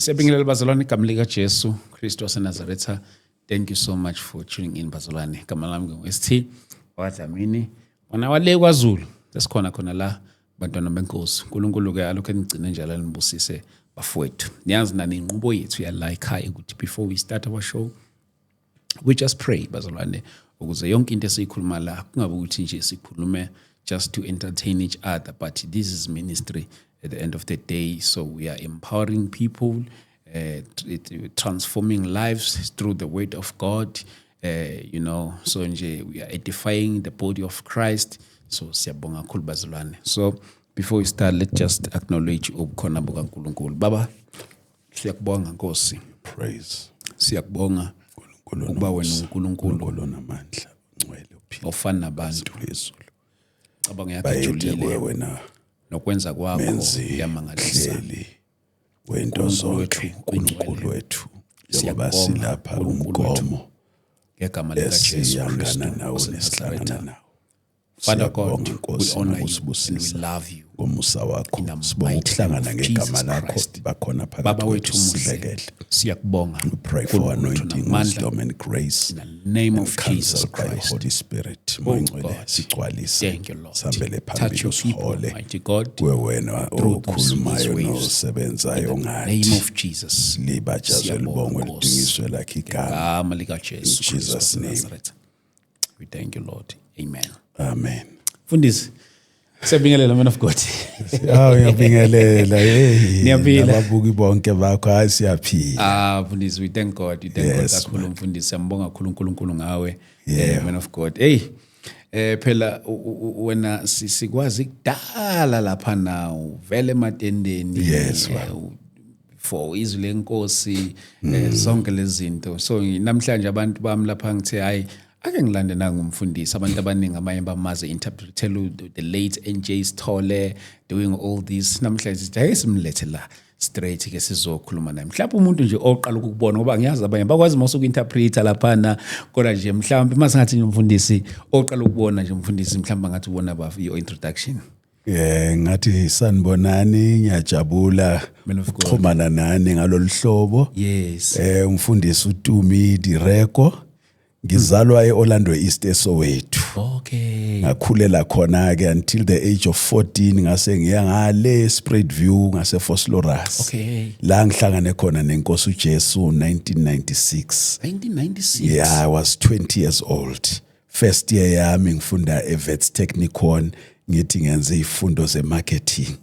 Siyabingelela bazalwane igama lika Jesu Kristu waseNazaretha. Thank you so much for tuning in bazalwane. Igama lami ngu-ST Wadlamini. Wona wale kwaZulu. Sesikhona khona la bantwana benkosi. uNkulunkulu ke alokho enigcine njalo nibusise bafowethu. Niyazi nani inqubo yethu ya la ekhaya ukuthi before we start our show we just pray bazalwane ukuze yonke into esiyikhuluma la kungabe ukuthi nje sikhulume just to entertain each other, but this is ministry at the end of the day. So we are empowering people, transforming lives through the word of God, so we are edifying the body of Christ. So siyabonga kakhulu bazalwane. So before we start, let's just acknowledge ubukhona bukaNkulunkulu. Baba, siyakubonga Nkosi. Praise. Siyakubonga ukuba wena uNkulunkulu namandla ungcwele uphila ofana nabantu. Cabanga yakujulile wena nokwenza kwakho yamangalisa. Wento zonke uNkulunkulu wethu ngoba silapha umgomo ngegama lika Jesu Kristu nawo. Father God, we honor you and we love you. Ngomusa wakho sibonga ukuhlangana ngegama lakho bakhona Baba phakathi wethu umuhle, siyakubonga. We pray for anointing, wisdom and grace in the name of and Jesus counsel by the Christ. Holy Spirit. Oh Moyingcwele God, sigcwalise thank you Lord. sambele Touch phambili your people, usihole mighty God, kuwe wena through these okhulumayo waves. nosebenzayo In the name ngathi of Jesus. libajazwe libongwe Siyabonga, lidingiswe lakhe igama. Igama lika Jesu Kristu Jesus' name. waseNazaretha. We thank you Lord. Amen. Amen. Mfundisi, siyabingelela man of God. Ngiyabingelela Niyaphila. nababuki bonke bakho hayi siyaphila. Mfundisi, we thank God. We thank God Yes, kakhulu mfundisi. Siyambonga kakhulu uNkulunkulu ngawe. Yeah. Man of God. Phela wena sikwazi kudala lapha nawo vele ematendeni. Yes, For izwi lenkosi zonke lezi zinto. So namhlanje abantu bami lapha ngithe hayi ake ngilande nangumfundisi abantu abaningi amanye bamaze interpretela the late NJ Sithole doing all this. Namhlanje sithi hayi simlethe la straight ke sizokhuluma naye. Mhlawumbe umuntu nje oqala ukubona ngoba ngiyazi abanye bakwazi mase uku-interpreta lapha kodwa nje mhlawumbe mase ngathi nje umfundisi oqala ukubona nje umfundisi mhlawumbe ngathi ubona bafu your introduction. Ngathi sanibonani ngiyajabula Man of God. ukuxhumana nani ngalolu hlobo. Yes. Umfundisi uTumi Direko ngizalwa eOrlando East eSoweto. Okay. Ngakhulela khona ke until the age of 14 ngase ngiya ngale Spreadview ngase Vosloorus. Okay. La ngihlangane khona nenkosi uJesu 1996. 1996. Yeah, I was 20 years old. First year yami ngifunda eVets Technikon ngithi ngenze izifundo zemarketing.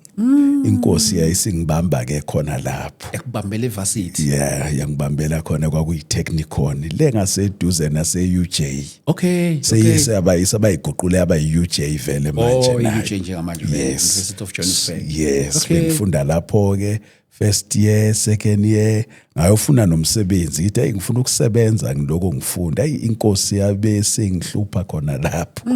Inkosi yayisingibamba ke khona lapho. Ekubambela evarsity. Yeah, yangibambela khona kwakuyi-Technikon le ngaseduze nase-UJ. Okay. Seyisabayiguqule abayi-UJ vele manje nayo. UJ njengamanje University of Johannesburg. Yes, Okay. bengifunda lapho ke first year, second year ngayofuna nomsebenzi ngithi hey ngifuna ukusebenza ngiloko ngifunda inkosi yabe sengihlupha khona lapho.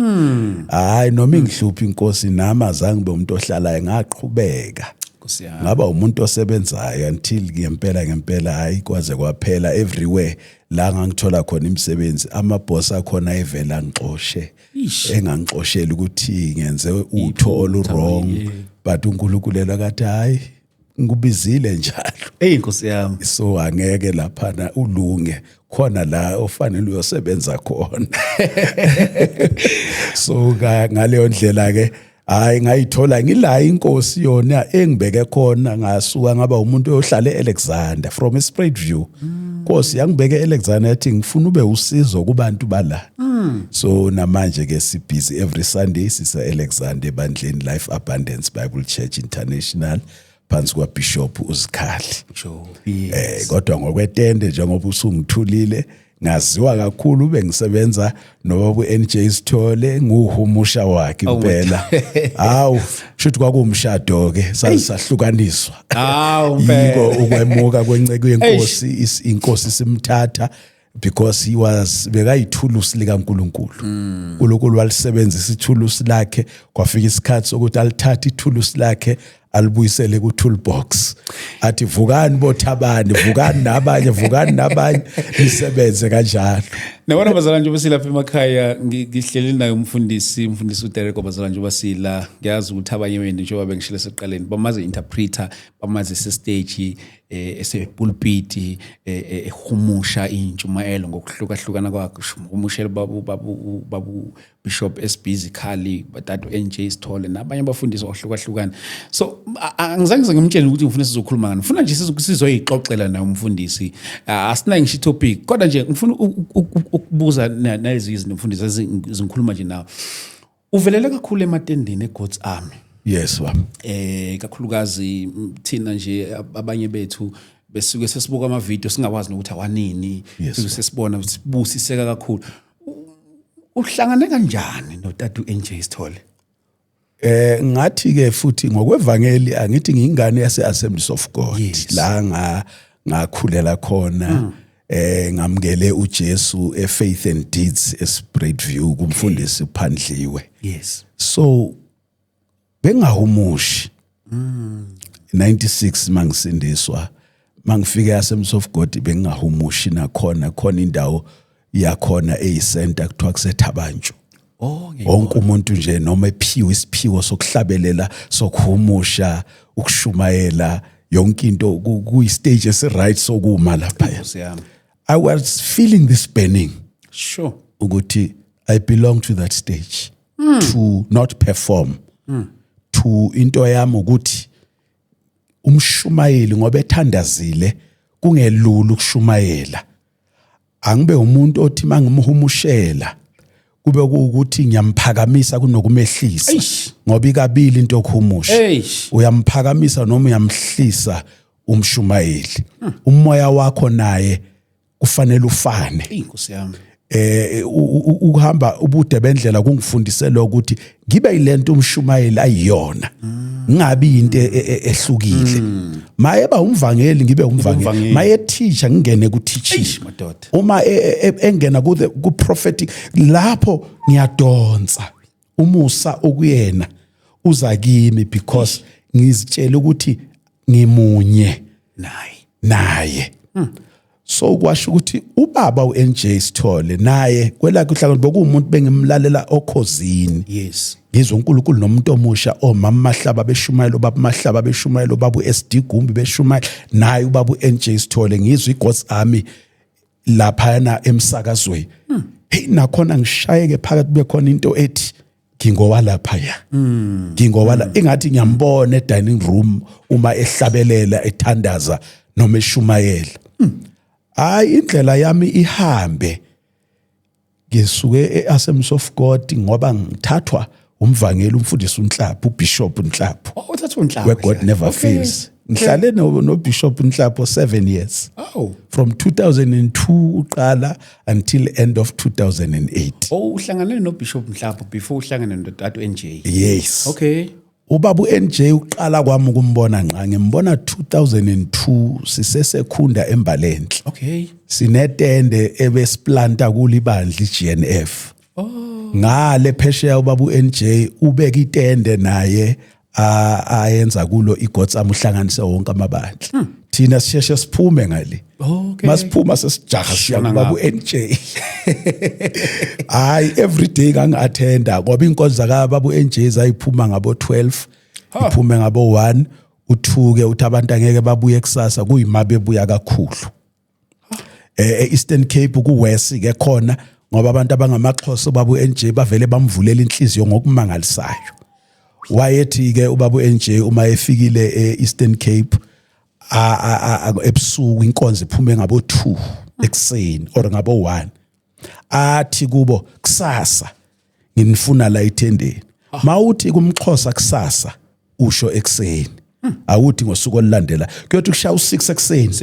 Hayi noma ingihlupha inkosi nami azange be umuntu ohlalayo ngaqhubeka. Nkosi yami. Ngaba umuntu osebenzayo until ngempela hayi kwaze kwaphela everywhere la ngangithola khona imisebenzi amaboss akhona evela ngixoshe engangixoshela ukuthi ngenze utho olurong but uNkulunkulu akathi hayi ngikubizile njalo. Nkosi yami. So angeke lapha ulunge khona la ofanele uyosebenza khona. So ngaleyo ndlela ke hayi ngayithola ngila inkosi yona engibeke khona ngasuka ngaba umuntu oyohlala eAlexander from eSpreadview. Nkosi yangibeke eAlexander yathi ngifuna ube usizo kubantu bala. So namanje ke sibhizi every Sunday sisa Alexander ebandleni Life Abundance Bible Church International phansi kwa Bishop uZikhali. Yes. Kodwa ngokwetende njengoba usungithulile ngaziwa kakhulu bengisebenza nobaba uNJ Sithole nguhumusha wakhe impela. Hawu shothi kwakumshado ke sasahlukaniswa. Mpela. Yiko ukwemuka kwenceke yenkosi inkosi simthatha because he was bekayithulusi likaNkulunkulu. uNkulunkulu walisebenzisa ithulusi lakhe kwafika isikhathi sokuthi alithathe ithulusi lakhe alibuyisele ku toolbox athi vukani bothabani vukani nabanye lisebenze kanjalo. Nabona bazalwane nje basilapha emakhaya ngihleli naye umfundisi uDerek bazalwane nje basila ngiyazi ukuthi abanye wena njengoba bengishile seqaleni bamaze interpreter bamaze se stage esepulpiti ehumusha intshumayelo ngokuhlukahlukana kwakhe, umushela babu Bishop SB Zikhali, batatu NJ Sithole nabanye abafundisi ohlukahlukana. So angizange ngimtshele ukuthi ngifuna sizokhuluma ngani, ngifuna nje sizoyixoxela naye umfundisi. Asinayo ngisho topic kodwa nje ngifuna ukubuza nalezi izinto umfundisi ezingikhuluma nje nawe. Uvelele kakhulu ematendeni eGod's Army. Yes baba. Kakhulukazi thina nje abanye bethu besuke sesibuka ama video singawazi nokuthi awanini, sesibona sibusiseka kakhulu. Uhlangane kanjani noTatu NJ Sithole? Ngathi ke futhi ngokwevangeli angithi ngiyingane yase Assemblies of God. Yes. La ngakhulela khona. Ngamukele uJesu eFaith and Deeds eSpreadview kumfundisi uPhandliwe. Yes. So bengahumushi 96 mangisindiswa mangifika Assemblies of God bengahumushi nakhona khona indawo yakhona eyicenter kuthiwa kuseThabanchu. Wonke umuntu nje noma ephiwe isiphiwo sokuhlabelela sokuhumusha ukushumayela yonke into kuyi stage esi-right sokuma lapha. I was feeling this burning. Sure. Ukuthi I belong to that stage. To not perform. To into yami ukuthi umshumayeli ngoba ethandazile kungelula ukushumayela. Angibe umuntu othi mangimhumushela kube ukuthi ngiyamphakamisa kunokumehlisa ngoba ikabili into yokuhumusha. Uyamphakamisa noma uyamhlisa umshumayeli. Umoya wakho naye kufanele ufane. Inkosi yami. Ukuhamba ubude bendlela kungifundisela ukuthi ngibe yilento umshumayeli ayiyona. Ngingabi into ehlukile. Maye ba umvangeli ngibe umvangeli. Maye teacher ngingene ku teaching. Uma engena ku prophetic lapho ngiyadonsa. Umusa okuyena uza kimi because ngizitshela ukuthi ngimunye naye. So kwasho ukuthi ubaba uNJ Sithole naye kwelakhe uhlangana bokumuntu bengimlalela okhosini. Yes. Ngizwe uNkulunkulu nomuntu omusha omama Mahlaba beshumayela ubaba Mahlaba beshumayela ubabu SD Gumbi beshumayela naye ubabu NJ Sithole ngizwe iGod's Army lapha na emsakazweni. Hey nakhona ngishayeke phakathi bekhona into ethi ngingowalapha ya. Ngingowala engathi ngiyambona edining room uma ehlabelela ethandaza noma eshumayela. Hayi indlela yami ihambe ngisuke eAssemblies of God ngoba ngithathwa umvangeli umfundisi uNhlapho uBishop Nhlapho. Uthathwa uNhlapho. Where God never fails. Ngihlale no Bishop Nhlapho 7 years. From 2002 uqala until end of 2008. Uhlangane no Bishop Nhlapho before uhlangane noTatu NJ. Yes. Okay. Ubaba uNJ uqala kwami ukumbona nqa ngimbona 2002 sisesekhunda eMbalenhle. Okay. Sinetende ebesplanta kulibandla iGNF. Ngale phesheya ubaba uNJ ubeka itende naye ayenza kulo iGod's Army uhlanganise wonke amabandla. Thina sisheshe siphume ngale. Okay. Masiphuma sesijaha siya ubaba uNJ. Every day ngangathenda ngoba inkonzo kababa uNJ zayiphuma ngabo 12 iphume ngabo 1 uthuke uthi abantu angeke babuye kusasa kuyima bebuya kakhulu. Eastern Cape kuWest ke khona ngoba abantu abangamaXhosa baba uNJ bavele bamvulela inhliziyo ngokumangalisayo. Wayethi ke ubaba uNJ uma efikile eEastern Cape ebusuku inkonzo iphume ngabo 2 ekseni or ngabo 1 athi kubo kusasa nginifuna la ethendeni mawuthi kumXhosa kusasa usho ekseni awuthi ngosuku olulandela kuyothi kushaya u6 ekseni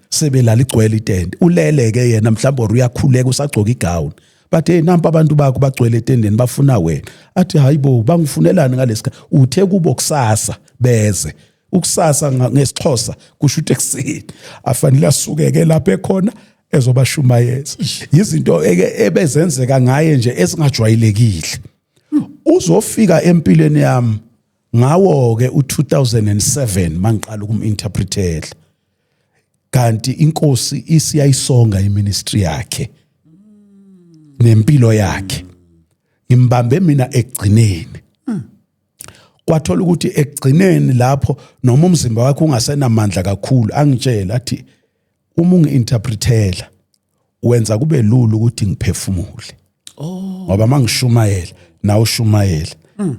sebela ligcwele itende ulele ke yena mhlawumbe uyakhuleka usagcoka igown but hey nampa abantu bakho bagcwele etendeni bafuna wena athi hayibo bangifunelani ngalesika uthe kubo kusasa beze ukusasa ngesixhosa kusho ukuthi ekseni afanele asukeke lapha ekhona ezobashumayeza izinto ebezenzeka ngaye nje esingajwayelekile uzofika empilweni yami ngawo ke u2007 mangiqala ukuminterpretela kanti inkosi isiyayisonga iministry yakhe nempilo yakhe ngimbambe mina egcineni kwathola ukuthi ekugcineni lapho noma umzimba wakhe ungasenamandla kakhulu angitshela athi uma ungi-interpretela wenza kube lula ukuthi ngiphefumule ngoba mangishumayela nawe ushumayela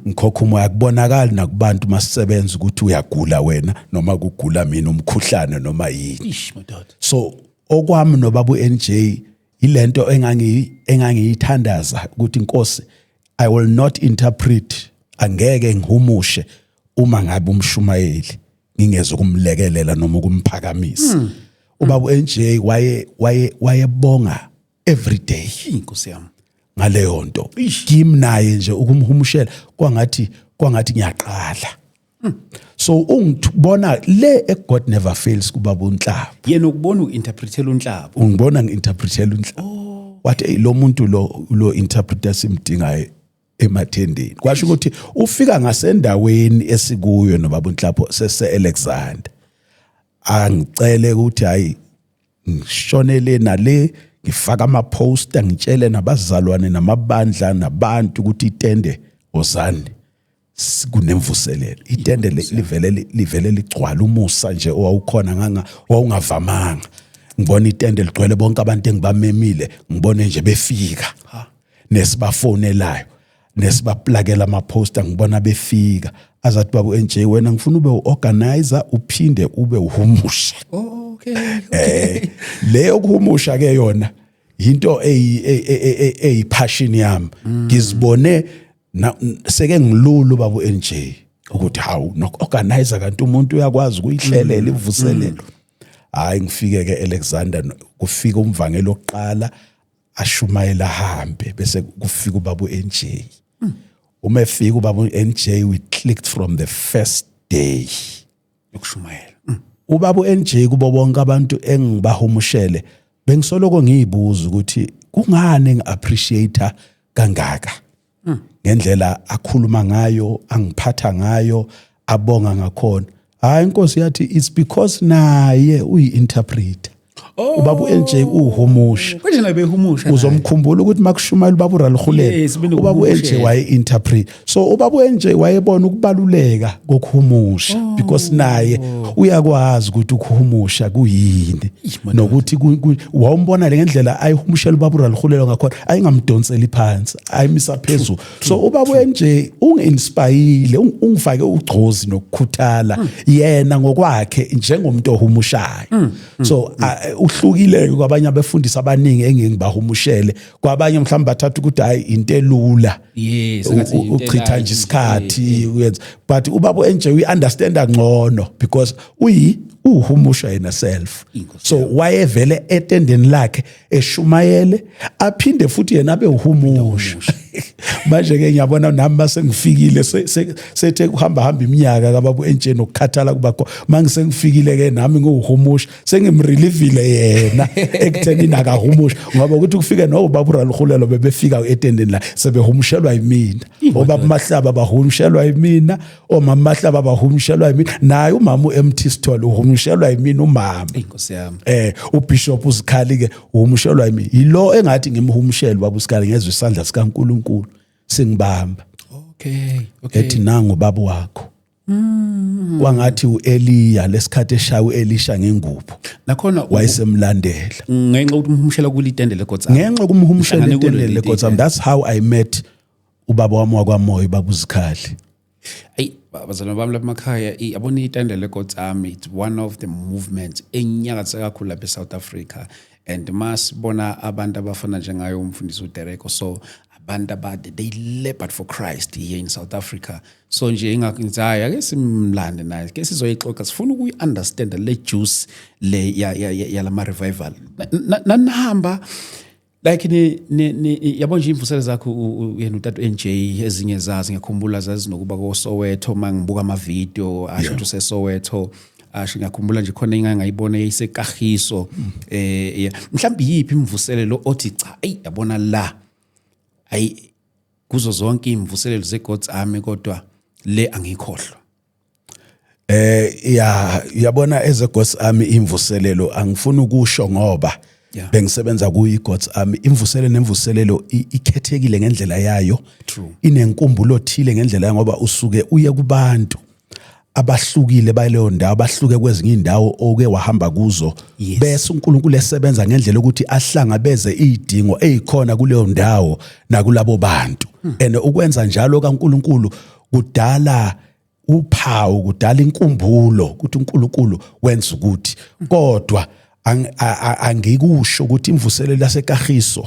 ngikhokha umoya akubonakali nakubantu masisebenza ukuthi uyagula wena noma kugula mina umkhuhlane noma yini so okwami nobaba uNJ ilento engangiyithandaza ukuthi inkosi I will not interpret angeke ngihumushe uma ngabe umshumayeli ngingeze ukumlekelela noma ukumphakamisa ubaba uNJ wayebonga every day inkosi yami ngaleyo nto kimi naye nje ukumhumushela kwangathi ngiyaqala so ungibona le God never fails kubaba uNhlaba yena ukubona uinterpretela uNhlaba ungibona ngiinterpretela uNhlaba wathi lo muntu lo interpreter simdingayo emathendeni kwasho ukuthi ufika ngasendaweni esikuyo nobaba uNhlaba sese-Alexander angicele ukuthi hayi ngishonele nale ngifaka ama-poster ngitshele nabazalwane namabandla nabantu ukuthi itende ozani kunemvuselelo itende livele ligcwala umusa nje owawukhona wawungavamanga ngibona itende ligcwele bonke abantu engibamemile ngibone nje befika nesibafonelayo nesibaplakela ama-poster ngibona befika azathi baba uNJ wena ngifuna ube u-organizer uphinde ube uhumusha okay leyo kuhumusha ke yona into passion yami ngizibone seke ngilulu baba uNJ ukuthi hawu no-organizer kanti umuntu uyakwazi ukuyihlelela ivuselelo hayi ngifike ke Alexander kufika umvangelo oqala ashumayela hambe bese kufika ubaba uNJ uma efika ubaba uNJ we clicked from the first day yokushumayela ubaba uNJ kubo bonke abantu engibahumushele bengisoloko ngiyibuza ukuthi kungani ngiappreciate kangaka ngendlela akhuluma ngayo angiphatha ngayo abonga ngakhona hayi inkosi yathi it's because naye uyi-interpreter ubaba uNJ uhumusha kanje nabe humusha uzomkhumbula ukuthi makushumayela ubaba uRalukhulelo ubaba uNJ waye-interpret so ubaba uNJ wayebona ukubaluleka kokuhumusha because naye uyakwazi ukuthi ukuhumusha kuyini nokuthi wawumbona le ngendlela ayihumushela ubaba uRalukhulelo ngakhona ayingamdonseli phansi ayimisa phezulu so ubaba uNJ ungi-inspire ungifake ugcozi nokukhuthala yena ngokwakhe njengomuntu ohumushayo so uhlukile kwabanye abefundisi abaningi engingibahumushele kwabanye mhlawumbe bathatha ukuthi hayi into elula yes uchitha nje isikhathi but ubaba uNJ uyi-understand ngcono because uhumusha yena self so wayevele etendeni lakhe eshumayele aphinde futhi yena abe uhumusha manje ke ngiyabona nami masengifikile sethe kuhamba iminyaka kababa uNJ nokukhathala kubakho manje sengifikile ke nami nguhumusha sengimrelievile yena ekutheni akahumusha ngoba ukuthi kufike nobaba uRalukhulelo bebefika etendeni la sebehumushelwa yimina obaba Mahlaba bahumushelwa yimina omama Mahlaba bahumushelwa yimina naye umama uMT Sithole uhumushelwa yimina umama inkosi yami uBishop uZikhali ke uhumushelwa yimina yilo engathi ngimhumushele baba uZikhali ngezwe isandla sikaNkuluNkulu singibamba okay ethi nangu baba wakho kwangathi uEliya lesikhathi eshaya uElisha ngengubo nakhona wayesemlandela ngenxa ukuthi umhumushela kulitende leGotsam ngenxa kumhumushela itende leGotsam that's how I met ubaba wami wakwaMoyo baba uZikhali ay bazalwane bami lapha emakhaya yabona itende leGotsam it's one of the movements enyakatha kakhulu lapha eSouth Africa and masibona abantu abafana njengayo umfundisi uDerek so abantu they labored for Christ here in South Africa so nje ingakuzayi ake simlande naye ke sizoyixoxa sifuna ukuyi-understand le juice le yalama revival nanihamba like yabona nje imvuselo zakho yena utata uNJ ezinye zazi ngiyakhumbula zazi nokuba koSoweto mangibuka ama-video asho ukuthi useSoweto asho ngiyakhumbula nje khona engangayibona yayisekahiso mhlawumbe yiphi imvuselelo othi cha yabona la ayi kuzo zonke imvuselelo zeGotsam kodwa le angikhohlwa yabona ezeGotsam imvuselelo angifuni ukusho ngoba Yeah. bengisebenza kuyi God's Army. Imvuselelo nemvuselelo ikhethekile ngendlela yayo. True. Inenkumbulo othile ngendlela yayo ngoba usuke uye kubantu abahlukile baleyo ndawo, abahluke kwezinye indawo oke wahamba kuzo. Yes. Bese uNkulunkulu esebenza ngendlela ukuthi ahlangabeze izidingo ezikhona kuleyo ndawo nakulabo bantu. And ukwenza njalo kaNkulunkulu kudala uphawu, kudala inkumbulo ukuthi uNkulunkulu wenza ukuthi. Kodwa angikusho ukuthi imvuselelo yaseKagiso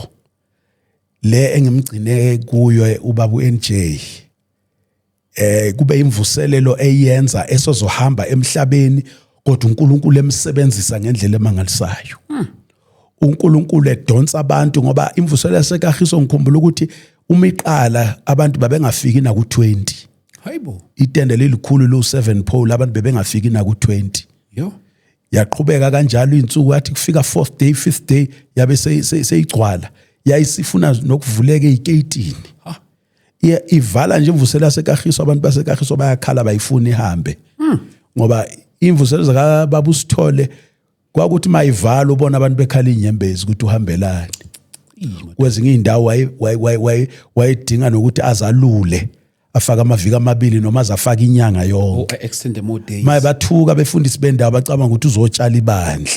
le engimgcine kuyo ubaba uNJ kube imvuselelo eyenza esozohamba emhlabeni, kodwa uNkulunkulu emsebenzisa ngendlela emangalisayo. uNkulunkulu edonsa abantu ngoba imvuselelo yaseKagiso ngikhumbula ukuthi uma iqala abantu babengafiki na ku20. Hayibo. Itende lelikhulu lo7 pole abantu bebengafiki na ku20. Yo. Yaqhubeka kanjalo insuku yathi kufika 4th day 5th day yabe seyigcwala. Yayisifuna nokuvuleka ezikeyitini. Ivala nje imvuselelo yaseKagiso, abantu baseKagiso bayakhala bayifuna ihambe. Ngoba imvuselelo zakaBaba uSithole kwakuthi mayivala ubona abantu bekhala inyembezi ukuthi uhambelani. Kwezinye indawo wayedinga nokuthi azalule, afaka amaviki amabili noma azafaka inyanga yonke. Extend more days. Maye bathuka befundisi bendawo bacabanga ukuthi uzotshala ibandla.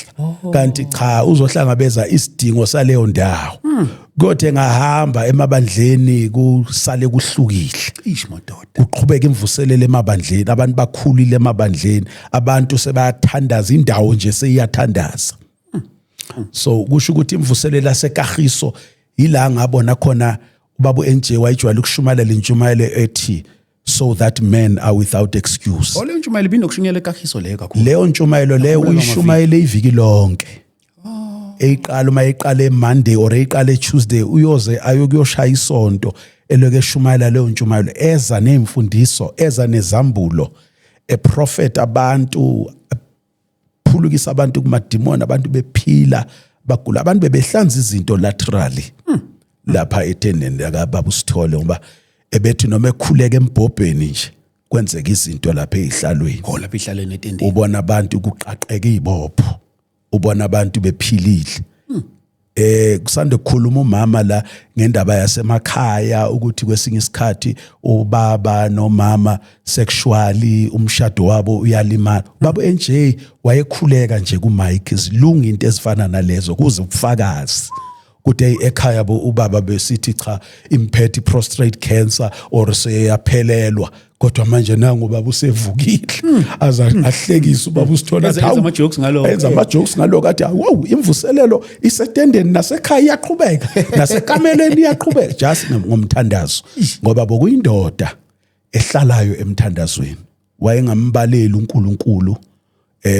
Kanti cha, uzohlangabeza isidingo saleyo ndawo. Kodwa ngahamba emabandleni kusale kuhlukile. Ish madoda. Kuqhubeka imvuselelo emabandleni, abantu bakhulile emabandleni, abantu sebayathandaza, indawo nje seyiyathandaza. So kusho ukuthi imvuselelo yaseKagiso ila ngabona khona ubaba uNJ wayijwayele ukushumayela intshumayelo ethi so that men are without excuse. Ole ntshumayelo binokushunyela eKagiso leyo kakhulu. Leyo ntshumayelo leyo uyishumayele iviki lonke. Eyiqala uma eyiqala eMonday or eyiqala eTuesday uyoze ayokuyoshaya isonto eloke eshumayela leyo ntshumayelo eza nemfundiso, eza nezambulo, prophet abantu phulukisa abantu kumadimoni, abantu bephila bagula, abantu bebehlanza izinto laterally. Lapha etendeni lakaBaba uSithole ngoba ebethi noma ekhuleka embhobheni nje kwenzeka izinto lapha ezihlalweni. Lapha ihlalweni etendeni. Ubona abantu kuqaqeka izibopho, ubona abantu bephilile. Kusande kukhuluma umama la ngendaba yasemakhaya ukuthi kwesinye isikhathi ubaba nomama sexually umshado wabo uyalimala. Baba NJ wayekhuleka nje ku mic izilungu into ezifana nalezo kuze ubufakazi kude ekhaya ubaba besithi cha imphethe prostrate cancer or seyaphelelwa, kodwa manje nangu ubaba usevukile aza ahlekisa ubaba uSithole enza ama-jokes ngalo. Enza ama-jokes ngalo kathi wow imvuselelo isetendeni nasekhaya iyaqhubeka nasekameleni iyaqhubeka just ngomthandazo ngoba bokuyindoda ehlalayo emthandazweni. Wayengambaleli uNkulunkulu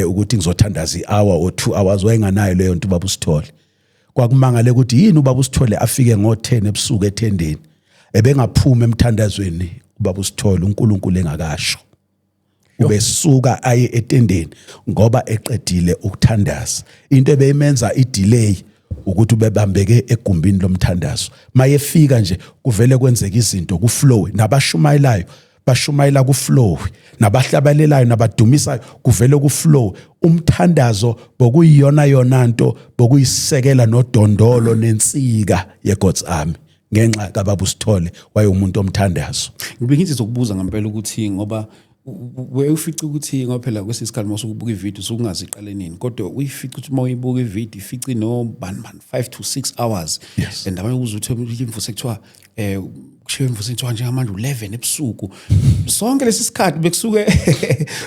ukuthi ngizothandaza i-hour or 2 hours, wayenganayo leyo nto ubaba uSithole. Kwakumangale ukuthi yini ubaba uSithole afike ngo10 ebusuku ethendeni ebengaphuma emthandazweni ubaba uSithole uNkulunkulu engakasho. Ubesuka aye etendeni ngoba eqedile ukuthandaza. Into ebeyimenza idelay ukuthi ubebambeke egumbini lomthandazo. Mayefika nje kuvele kwenzeka izinto ku flow, nabashumayelayo bashumayela ku flow, nabahlabalelayo nabadumisayo kuvele ku flow. Umthandazo bokuyiyona yona nto bokuyisekela nodondolo nensika ye God's Army ngenxa kaBaba uSithole wayeumuntu omthandazo. Ngibengithi zokubuza ngempela ukuthi ngoba ufica ukuthi ngoba phela kwesisikhathi masukubuka ivideo sokungaziqale nini, kodwa uyifica ukuthi uma uyibuka ivideo ifica no 5 to 6 hours. Yes. And abanye uzuthi imvuso ekuthiwa kushiwe imvuso ekuthiwa njengamanje 11 ebusuku. Sonke lesi sikhathi bekusuke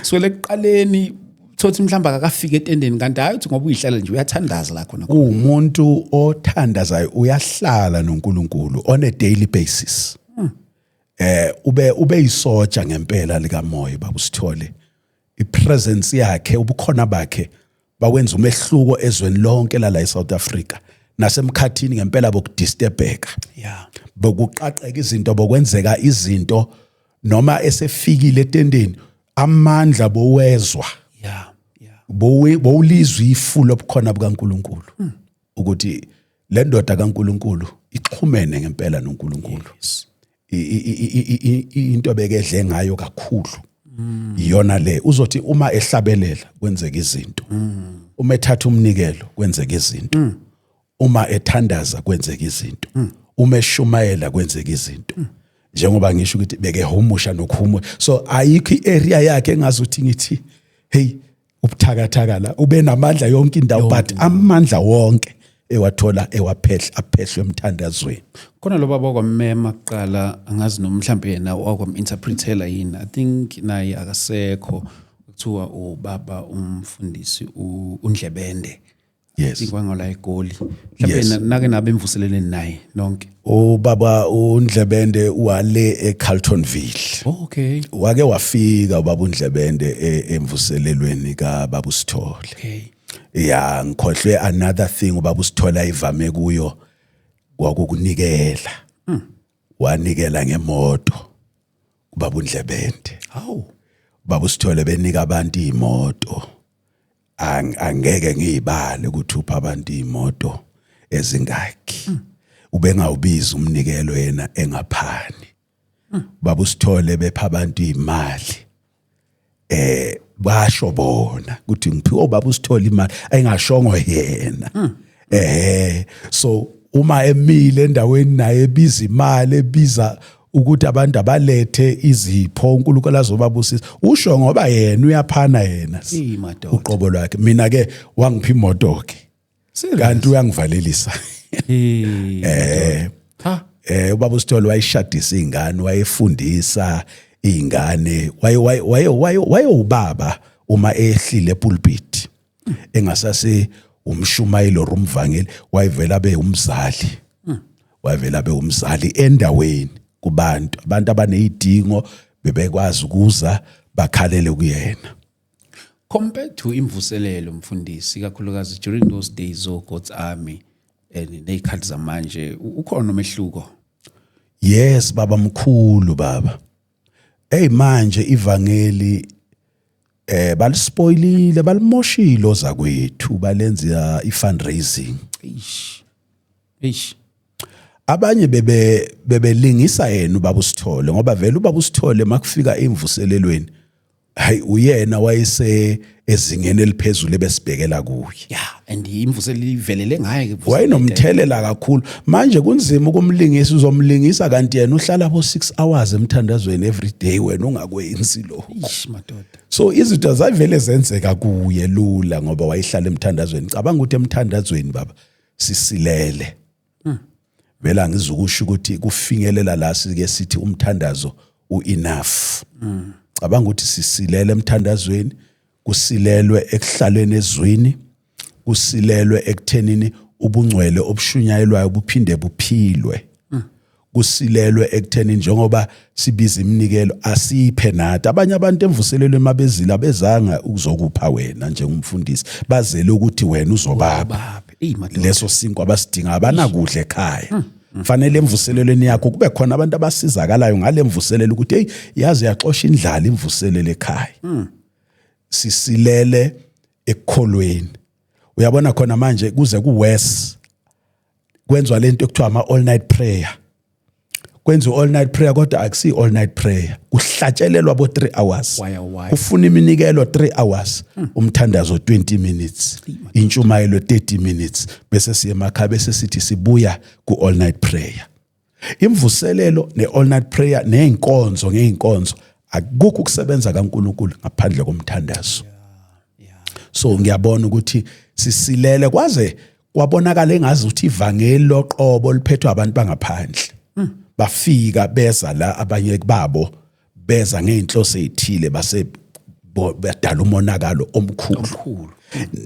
swele ekuqaleni thothi mhlamba akafika etendeni kanti hayi uthi ngoba uyihlala nje uyathandaza la khona. Umuntu othandazayo uyahlala noNkulunkulu on a daily basis. Ube isoja ngempela lika moya baba uSithole. Ipresence yakhe ubukhona bakhe bawenza umehluko ezweni lonke la eSouth Africa nasemkhathini ngempela bokudisturbeka. Yeah. Bokuqaqeka izinto bokwenzeka izinto noma esefikile etendeni amandla bowezwa. Yeah. Yeah. Bowulizwa ifulo obukhona bukaNkulunkulu ukuthi le ndoda kaNkulunkulu ixhumene ngempela noNkulunkulu. Into bekedle ngayo kakhulu iyona le uzothi uma ehlabelela kwenzeka izinto, uma ethatha umnikelo kwenzeka izinto, uma ethandaza kwenzeka izinto, uma eshumayela kwenzeka izinto. Njengoba ngisho ukuthi bekehumusha nokuhumusha, so ayikho iarea yakhe engazuthi ngithi hey ubuthakathaka la ube namandla yonke indawo, but amandla wonke ewathola aphehlwe emthandazweni. Khona lo baba kwaMema kuqala angazi noma mhlambe yena wakwam-interpretela yini, I think naye akasekho, kuthiwa ubaba umfundisi uNdlebende. Yes. Ikwangola eGoli. Mhlambe nake nabe emvuseleleni naye nonke. Ubaba uNdlebende wale eCarltonville. Okay. Wake wafika ubaba uNdlebende emvuselelweni kaBaba uSithole. Okay. Yeah, ngikhohlwe another thing ubaba uSithola ivame kuyo kwakukunikela. Wanikela ngemoto ubaba uNdlebende. Hawu. Ubaba uSithole benika abantu imoto. Angeke ngiyibale ukuthi upha abantu imoto ezingaki. Ubengawubiza umnikelo yena engaphani. Ubaba uSithole bepha abantu imali. Basho bona ukuthi ngiphiwe ubaba uSithole imali ayingashongo yena. So uma emile endaweni naye ebiza imali, ebiza ukuthi abantu abalethe izipho uNkulunkulu azobabusisa, usho ngoba yena uyaphana yena uqobo lwakhe. Mina ke wangipha imoto ke kanti uyangivalelisa. Ubaba uSithole wayishadisa izingane, wayefundisa izingane, waye ubaba uma ehlile epulpit engasase umshumayeli or umvangeli, wayevela be umzali. Wayevela be umzali endaweni kubantu abanezidingo bebekwazi ukuza bakhalele kuyena. Compared to imvuselelo mfundisi kakhulukazi during those days of God's army nezikhathi zamanje, ukhona umehluko? Yes baba mkhulu baba. Manje ivangeli balispoilile, balimoshile ozakwethu, balenza ifundraising. Abanye bebelingisa yena ubaba uSithole ngoba vele ubaba uSithole makufika imvuselelweni, hayi uyena wayese ezingeni eliphezulu besibhekela kuye. Yeah, and imvuselelo ivelele ngaye ke. Wayenomthelela kakhulu. Manje kunzima ukumlingisa, uzomlingisa kanti yena uhlala bo 6 hours emthandazweni every day, wena ungakwenzi lokho. Madoda. So izinto zavele zenzeka kuye lula ngoba wayihlala emthandazweni. Cabanga ukuthi emthandazweni baba sisilele. Vela ngizukusho ukuthi kufinyelela la sike sithi umthandazo uenough. Cabanga ukuthi sisilele emthandazweni, kusilelwe ekuhlaleni ezwini, kusilelwe ekuthenini ubungcwele obushunyayelwayo buphinde buphilwe. Kusilelwe ekuthenini njengoba sibiza iminikelo asiphe nathi. Abanye abantu emvuselelweni mabezila bezanga ukuzokupha wena njengomfundisi, bazele ukuthi wena uzobapha. Leso sinko abasidinga abanakudla ekhaya. Kufanele emvuselelweni yakho kube khona abantu abasizakalayo ngale mvuselelo ukuthi hey yazi yaxosha indlala imvuselelo ekhaya. Sisilele ekukholweni. Uyabona khona manje kuze kuWest kwenzwa lento ekuthiwa ama all night prayer. Kwenziwa all night prayer kodwa akusi all night prayer. Kuhlatshelelwa bo 3 hours. Ufuna iminikelo 3 hours, umthandazo 20 minutes, intshumayelo 30 minutes, bese siye emakhaya bese sithi sibuya ku all night prayer. Imvuselelo ne all night prayer ngeenkonzo akukho ukusebenza kaNkulunkulu ngaphandle komthandazo. So ngiyabona ukuthi sisilele kwaze kwabonakala engazi ukuthi ivangeli loqobo liphethwe abantu bangaphandle. Bafika beza la abanye babo beza ngeenhloso ezithile base badala umonakalo omkhulu.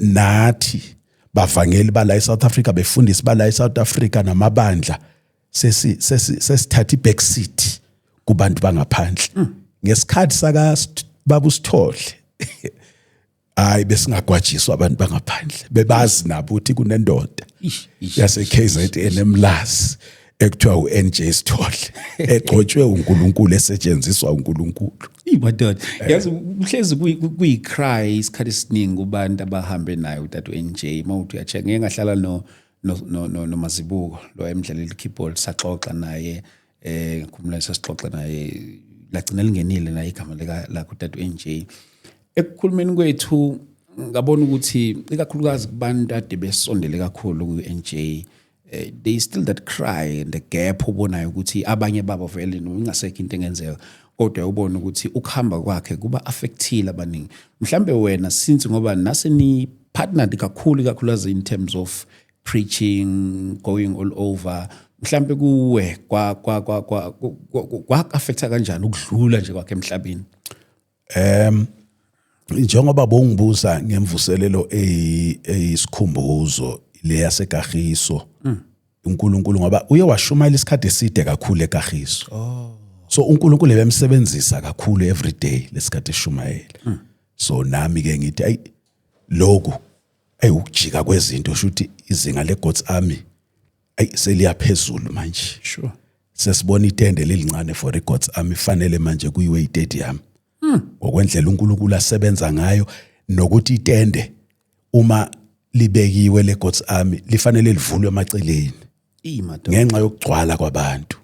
Nathi bavangeli bala eSouth Africa befundisi bala eSouth Africa namabandla sesithatha iback seat kubantu bangaphandle. Ngesikhathi saka baba uSithole hayi besingagwajiswa abantu bangaphandle, bebazi nabo ukuthi kunendoda yase KZN emlazi ekuthiwa uNJ Sithole egcotshwe uNkulunkulu esetshenziswa uNkulunkulu. Madoda, yazi uhlezi kuyicry isikhathi esiningi kubantu abahambe naye uTata uNJ. Mawuthi uyacheck ngeke ngahlala no Mazibuko lo emdlalela ikeyboard saxoxa naye, ngikhumbula sasixoxa naye lagcina lingenile naye igama la kuTata uNJ. Ekukhulumeni kwethu ngabona ukuthi ikakhulukazi kubantu ade besondele kakhulu ku-NJ there is still that cry and the gap ubonayo ukuthi abanye babo vele ingasekho into engenzeka kodwa ubona ukuthi ukuhamba kwakhe kuba affectile abaningi mhlambe wena since ngoba nase ni partnered kakhulukazi in terms of preaching going all over mhlambe kuwe kwa affecta kanjani ukudlula nje kwakhe emhlabeni njengoba bongibuza ngemvuselelo eyisikhumbuzo le yaseKagiso uNkulunkulu ngoba uye washumayela isikhathi eside kakhulu eKagiso so uNkulunkulu ebemsebenzisa kakhulu every day lesikhathi eshumayela so nami ke ngithi ay lokho ukujika kwezinto shuthi izinga leGod's Army seliyaphezulu manje sure sesibona itende lelincane for iGod's Army fanele manje kuyiwe iStadium ngokwendlela uNkulunkulu asebenza ngayo nokuthi itende uma libekiwe leGod's Army lifanele livulwe emaceleni ngenxa yokugcwala kwabantu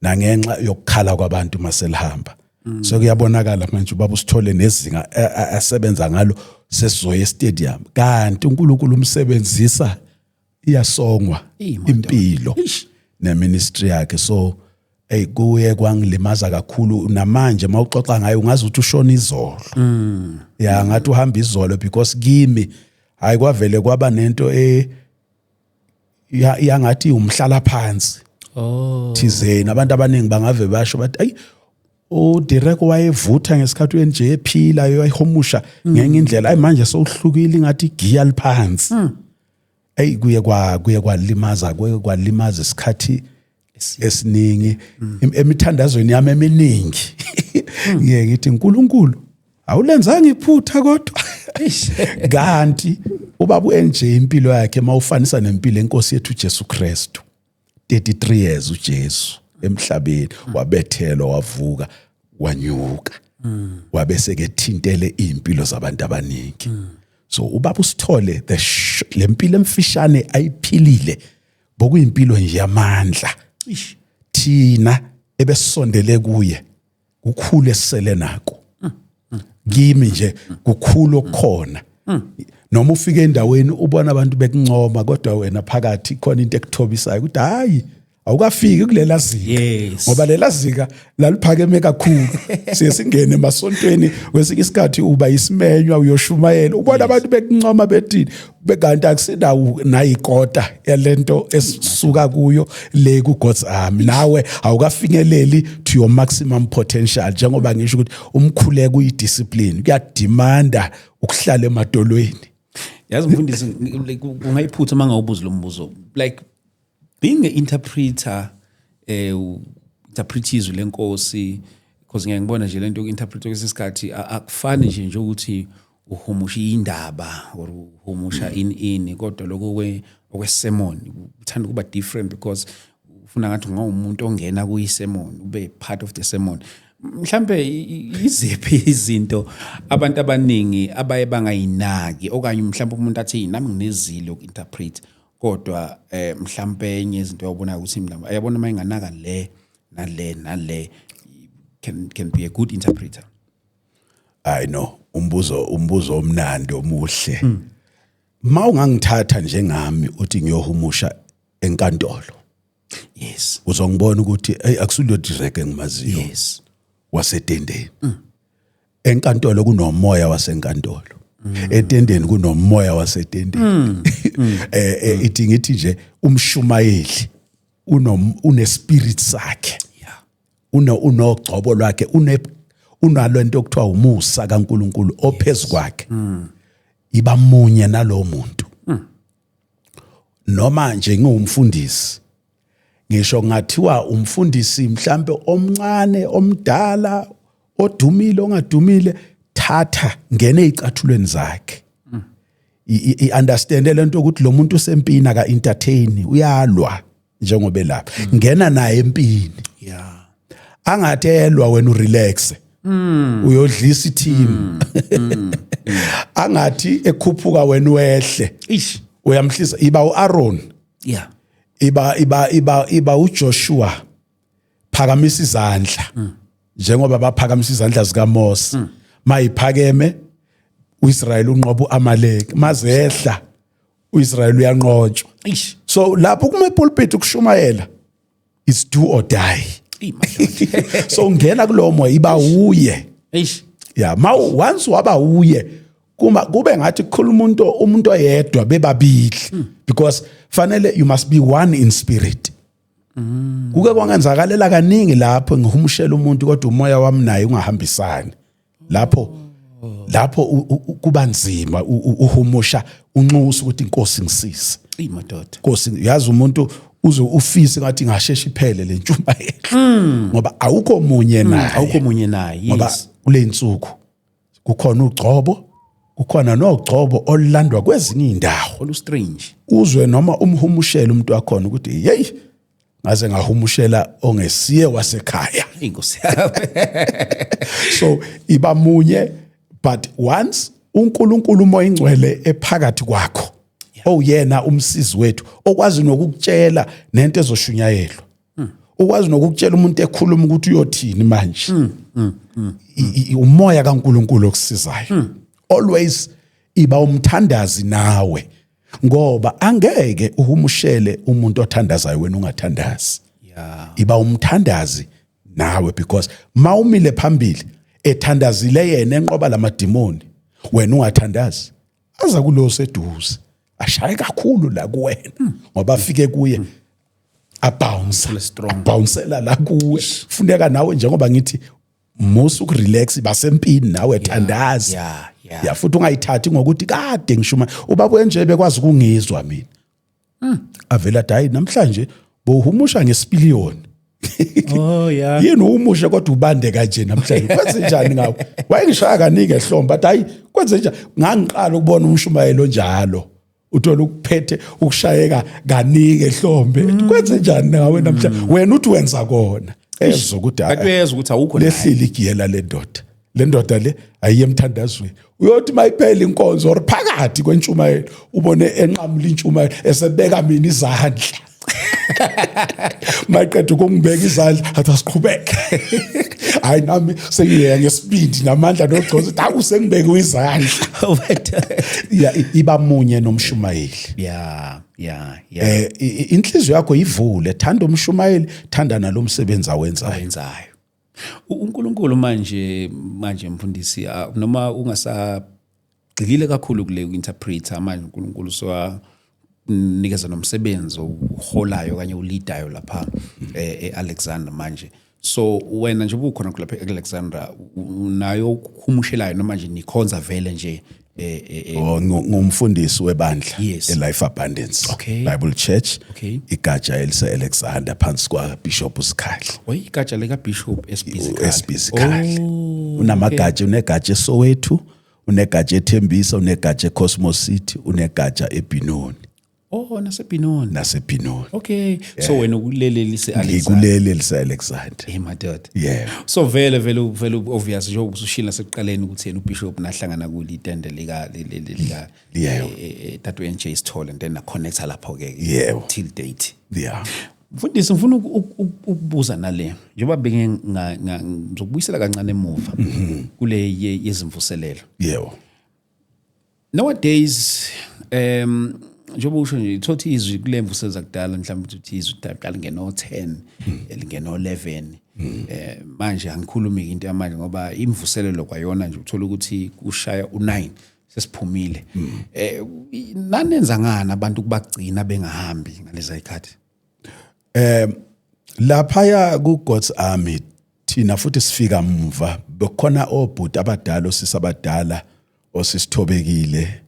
na ngenxa yokukhala kwabantu maselihamba so kuyabonakala manje ubaba usithole nezinga asebenza ngalo sesizoya eStadium kanti uNkulunkulu umsebenzisa iyasongwa impilo neministry yakhe so kuye kwangilimaza kakhulu namanje mawuxoxa ngayo ungazi ukuthi ushona izolo ya ngathi uhamba izolo because kimi hayi kwavele kwaba nento yangathi umhlala phansi thizeni abantu abaningi bangave basho bathi ay uDirek wayevutha ngesikhathi uNJ ephila wayihomusha ngenye indlela ay manje sowuhlukile ngathi igiya liphansi ay kuye kwalimaza isikhathi esiningi emithandazweni yami eminingi ngiye ngithi uNkulunkulu awulenzanga iphutha kodwa kanti ubaba uNJ impilo yakhe mawufanisa nempilo enkosi yethu Jesu Kristu 33 years uJesu emhlabeni wabethelwa wavuka wanyuka wabese ke thintele impilo zabantu abaningi so ubaba usithole lempilo emfishane ayiphilile bokuyimpilo nje yamandla thina ebesondele kuye kukhulu esele nako kimi nje kukhulu okukhona noma ufike endaweni ubona abantu bekuncoma kodwa wena phakathi khona into ekuthobisayo ukuthi hayi awukafiki kulela zika ngoba lela zika laliphakeme kakhulu sesingene emasontweni kwesinye isikhathi uba isimenywa uyoshumayela ubona abantu bekuncoma bethini bekanti akusenawo nayikota yalento esisuka kuyo le kuGod's Army nawe awukafinyeleli to your maximum potential njengoba ngisho ukuthi umkhuleko uyidiscipline kuyadimanda ukuhlala emadolweni yazi mfundisi ungayiphutha mangawubuza lo mbuzo like being an interpreter interpretizwe lenkosi because ngiyangibona nje lento interpret kwesikhathi akufani nje ukuthi uhumusha indaba or uhumusha in kodwa lokho okwesermon uthanda kuba different because ufuna ngathi ngawumuntu ongena kuyisermon ube part of the sermon mhlambe iziphi izinto abantu abaningi abaye bangayinaki okanye mhlambe umuntu athi nami nginezilo ukinterpret kodwa mhlambe enye izinto yabona ukuthi mhlawumbe ayabona mayinganaka le nale can be a good interpreter. I know umbuzo omnandi omuhle mawungangithatha njengami uthi ngiyohumusha enkantolo yes uzongibona ukuthi akusulo Direk engimaziyo yes wasetendeni enkantolo kunomoya wasenkantolo etendeni kunomoya wasetendeni ithi ngithi nje umshumayeli une spirit sakhe unogcobo lwakhe unalo into okuthiwa umusa kaNkuluNkulu ophezukwakhe iba munye nalo muntu noma nje ngumfundisi ngisho ngathiwa umfundisi mhlambe omncane omdala odumile ongadumile thatha ngene ezicathulweni zakhe i-understand lento ukuthi lo muntu usempini aka entertain uyalwa njengoba lapha ngena naye empini angathelwa wena urelax uyodlisa i-team angathi ekhuphuka wena wehle uyamhlisa iba uAaron iba uJoshua phakamisa izandla njengoba baphakamisa izandla zikaMose mayiphakeme uIsrael unqoba uAmaleki mazehla uIsrael uyanqotshwa. Eish. So lapho kuma pulpit ukushumayela is do or die. So ungena kulowo moya iba uye. Eish. Yeah, once waba uye kube ngathi kukhuluma umuntu oyedwa bebabili because fanele you must be one in spirit. Kuke kwangenzakalela kaningi lapho ngihumushela umuntu kodwa umoya wami naye ungahambisani. Lapho kuba nzima uhumusha unxusa ukuthi inkosi ngisise. Madoda. Inkosi yazi umuntu uze ufise ngathi ngashesha iphele le ntshumayelo. Ngoba awukho munye naye. Ngoba kule insuku kukhona ugcobo, kukhona nogcobo olandwa kwezinye indawo. Olu strange. Uzwe noma umhumushela umuntu wakhona ukuthi hey ngaze ngahumushela ongesiye wasekhaya. Inkosi. So iba munye but once uNkulunkulu umoya ingcwele ephakathi kwakho oyena umsizi wethu okwazi nokukutshela nento ezoshunyayelwa. Ukwazi nokukutshela umuntu ekhuluma ukuthi uyothini manje. Umoya kaNkulunkulu okusizayo. Always iba umthandazi nawe ngoba angeke uhumushele umuntu othandazayo wena ungathandazi. Yeah. Iba umthandazi nawe because mawumile phambili ethandazile yena enqoba lamadimoni wena ungathandazi aza kulo seduze ashaye kakhulu la kuwena ngoba afike kuye abouncela la kuwe funeka nawe njengoba ngithi musu kurelax basempini nawe thandazi ya futhi ungayithathi ngokuthi kade ngishuma ubaba nje bekwazi ukungizwa mina avela dayi namhlanje bohumusha ngesipiliyoni. Oh yeah. Yini umusha kodwa ubande kanje namhlanje kwenze njani ngawo wayengishaya kaningi ehlomba but hayi kwenze njani ngangiqala ukubona umshumayelo njalo uthola ukuphethe ukushayeka kaningi ehlombe kwenze njani ngawe namhlanje wena uthi wenza kona ezwe ukuthi akuyeza ukuthi awukho lehlili igiyela le ndoda le ayiyemthandazweni uyothi mayiphela inkonzo or phakathi kwentshumayelo ubone enqamula intshumayelo esebeka mina izandla maqedwe ukungibeka izandla athi asiqhubeke hayi nami sengiyeya ngespeed namandla nogcozo athi usengibeke izandla iba munye nomshumayeli. Inhliziyo yakho ivule thanda umshumayeli thanda nalomsebenzi awenzayo. uNkulunkulu manje mfundisi noma ungasagxilile kakhulu kule interpreter manje uNkulunkulu nikeza nomsebenzi uholayo kanye uleadayo lapha eAlexandra manje so wena nje ubukhona lapha eAlexandra unayo ukuhumushelayo noma nje nikhonza vele nje ngumfundisi webandla Yes. eLife Abundance Okay. Bible Church Okay. igatsha elise-Alexandra phansi kwa Bishop uSikhali igatsha lika Bishop SB Sikhali unamagatsha unegatsha eSoweto unegatsha eThembisa unegatsha eCosmos City unegatsha eBinoni nasebinoni. Okay. So wena ukulele lise-Alexandra. ngikulele lise-Alexandra Madoda. Yeah. So vele obvious nje usushila sekuqaleni ukuthi yena uBishop nahlangana kule itende lika Tatu NJ Sithole and then na connecta lapho ke Yeah. till date. Yeah. Mfundisi ngifuna ukubuza nale njengoba benge ngizokubuyisela kancane emuva kule yezimvuselelo. Yeah. Nowadays njengoba usho nje ithothi izwi kulemvuselelo zakudala mhlawumbe uthi izwi zakudala ngeno 10 elingeno 11 manje angikhulumi into yamanje ngoba imvuselelo kwayona nje uthola ukuthi kushaya u9 sesiphumile nanenza ngani abantu kubagcina bengahambi ngaleza ikhathi Laphaya ku God's Army thina futhi sifika mva bekhona obhuti abadala osisabadala osisithobekile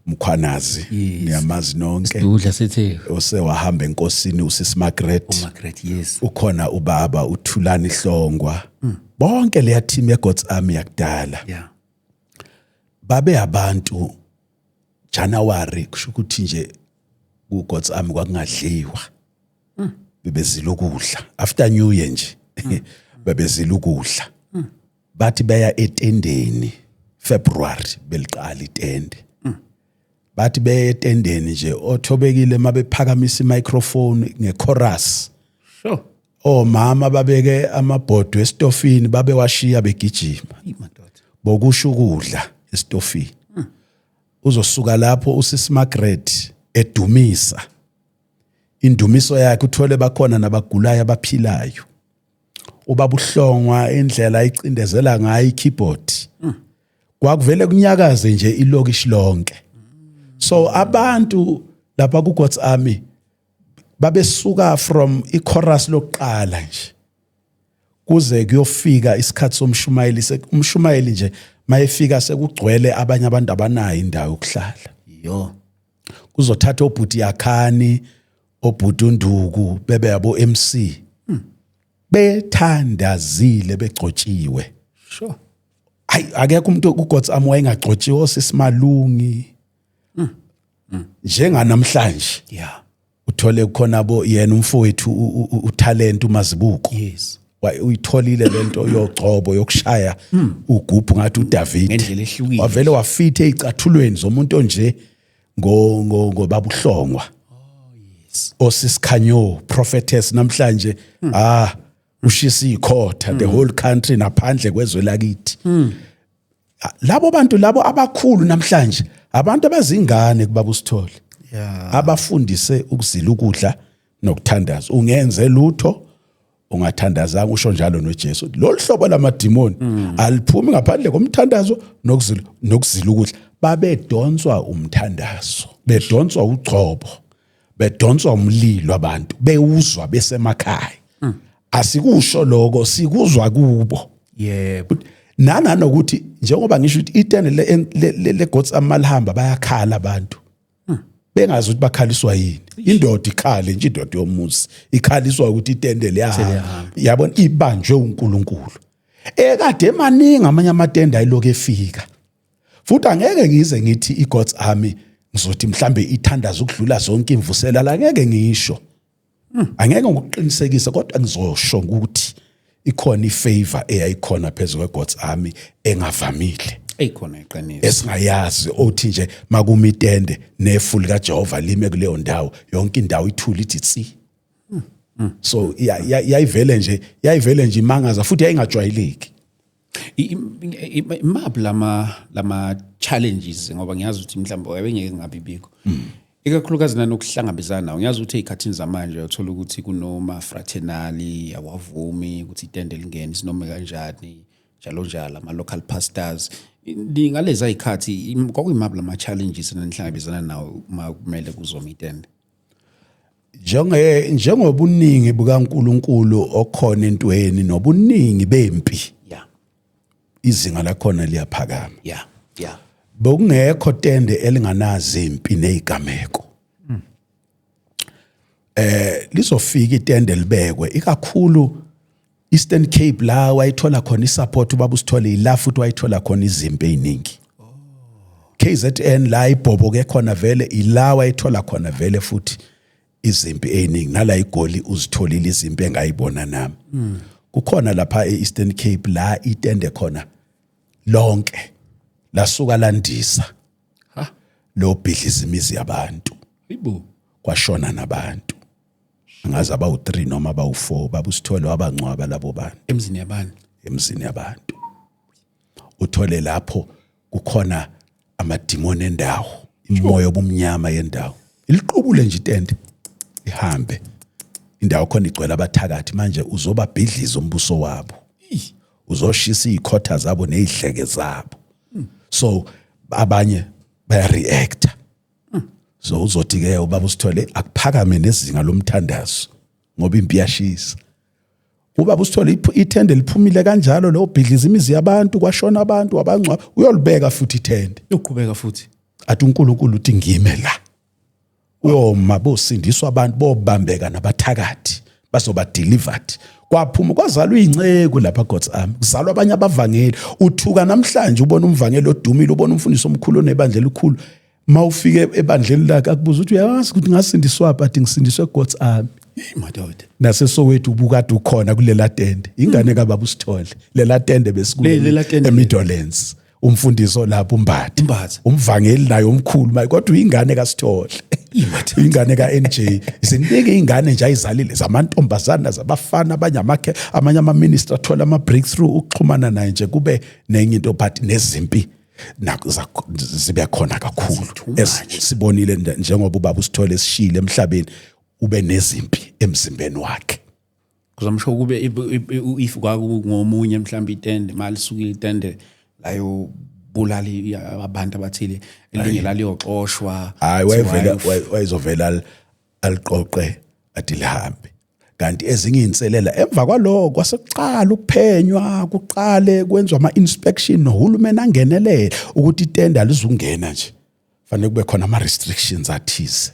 Mkhwanazi niyamazi nonke udla sethe osewahamba enkosini usisi Margaret yes ukhona ubaba uThulani Hlongwa bonke leya team ye God's Army yakudala babe abantu January kusho ukuthi nje ku God's Army kwakungadliwa bebezila ukudla after new year nje bebezila ukudla bathi baya etendeni February beliqala itende bathi beye etendeni nje othobekile mabephakamisa imicrophone ngechorus sure mama babeke amabhodo estofini babe washiya begijima bokusho ukudla estofini uzosuka lapho usisi Margaret edumisa indumiso yakhe uthole bakhona nabagulayo abaphilayo ubaba uHlongwa indlela ayicindezela ngayo ikeyboard kwakuvele kunyakaze nje ilokishi lonke so abantu lapha ku God's Army babesuka from ichorus lokuqala nje kuze kuyofika isikhathi somshumayeli umshumayeli nje mayefika sekugcwele abanye abantu abanayo indawo yokuhlala yo kuzothatha obhuti yakhani obhuti uNduku bebe yabo MC bethandazile begcotshiwe sure akekho umuntu ku God's Army wayengagcotshiwe osisimalungi njenga namhlanje yeah uthole khona bo yena umfowethu utalent uMazibuko yes uyitholile lento yogcobo yokushaya ugubhu ngathi uDavid ngendlela ehlukile wavele wafithe icathulweni zomuntu onje ngobaba uHlongwa yes osisikhanyo prophetess namhlanje ushisa ikhotha the whole country naphandle kwezwe lakithi labo bantu labo abakhulu namhlanje abantu abazingane kubaba uSithole yeah abafundise ukuzila ukudla nokuthandaza ungenze lutho ungathandazanga usho njalo noJesu lolu hlobo lamadimoni aliphumi ngaphandle komthandazo nokuzila ukudla babedonswa umthandazo bedonswa ugcobo bedonswa umlilo abantu bewuzwa besemakhaya asikusho lokho sikuzwa kubo yebo nanokuthi njengoba ngisho ukuthi itende le God's amalihamba bayakhala abantu bengazi ukuthi bakhaliswa yini indoda ikhale nje indoda yomuzi ikhaliswa ukuthi itende liyahamba yabona ibanjwe uNkulunkulu ekade emaningi amanye amatende ayiloko efika futhi angeke ngize ngithi iGod's Army ngizothi mhlambe ithandaza ukudlula zonke imvusela la ngeke ngisho angeke ngokuqinisekisa kodwa ngizosho ukuthi ikhona ifavor eyayikhona phezulu kweGod's Army engavamile eyikhona iqiniso esingayazi othi nje makuma itende nefuli kaJehova lime kuleyo ndawo yonke indawo ithula ithi tsi so yayivele nje imangaza futhi yayingajwayeleki imap lama challenges ngoba ngiyazi ukuthi mhlawumbe wayengeke ngabibikho ikakhulukazi nanokuhlangabezana nawo ngiyazi ukuthi ezikhathini zamanje uthola ukuthi kunoma fraternally awavumi ukuthi itende lingene sinoma kanjani njalo ama local pastors ngalezi izikhathi kwakuyimaphi lama challenges nanihlangabezana nawo uma kumele kuzoma itende njengobuningi bukaNkulunkulu okhona entweni nobuningi bempi yeah izinga lakhona liyaphakama yeah bokungekho tende elinganazi impi nezigameko lizofika itende libekwe ikakhulu Eastern Cape la wayithola khona isupport ubaba uSithole ila futhi wayithola khona izimpi eziningi KZN la ibhoboke khona vele ila wayithola khona vele futhi izimpi eziningi nala igoli uzitholile izimpi engayibona nami kukhona lapha eEastern Cape la itende khona lonke lasuka landisa lo bhidliza imizi yabantu yibo kwashona nabantu angazi abawu3 noma abawu4 baba uSithole wabangcwaba labo bantu emzini yabantu uthole lapho kukhona amadimoni endawo imoya obumnyama yendawo iliqubule nje itende ihambe indawo khona igcwele abathakathi manje uzobabhidliza umbuso wabo uzoshisa izikhotha zabo nezihleke zabo so abanye baya react so uzothi ke ubaba uSithole akuphakame nezinga lomthandazo ngoba impi yashisa ubaba uSithole itende liphumile kanjalo lo bhidliza imizi yabantu kwashona abantu abangcwa uyolibeka futhi itende yoqhubeka futhi athi uNkulunkulu uthi ngime la uyoma bosindiswa abantu bobambeka nabathakathi bazoba delivered kwaphuma kwazalwa ingceko lapha God's Army kuzalwa abanye abavangeli uthuka namhlanje ubona umvangeli odumile ubona umfundisi omkhulu onebandla elikhulu mawufike ebandleni lakhe akubuza ukuthi uyazi ukuthi ngasindiswa but ngisindiswe God's Army madoda nase Soweto ubukade ukhona kulela tende ingane kaBaba uSithole lela tende besikule eMidlands umfundiso lapho umbatha umvangeli nayo omkhulu maye kodwa uyingane kaSithole ingane kaNJ izinike ingane nje ayizalile zamantombazana zabafana amanye ama minister athola ama breakthrough ukuxhumana naye nje kube nenye into but nezimpi zibe khona kakhulu. Too much. Sibonile njengoba ubaba uSithole esishile emhlabeni ube nezimpi emzimbeni wakhe. Kuzamsho kube if ngomunye mhlawumbe itende mali sukile itende layo bulali abantu abathile elinye laliyoxoshwa. Hayi wayezovela aliqoqe athi lihambe. Kanti ezinye inselela emva kwaloko kwasekuqala ukuphenywa kuqale kwenziwa ama-inspection nohulumeni angenelele ukuthi itende alizungena nje. Fanele kube khona ama-restrictions athize.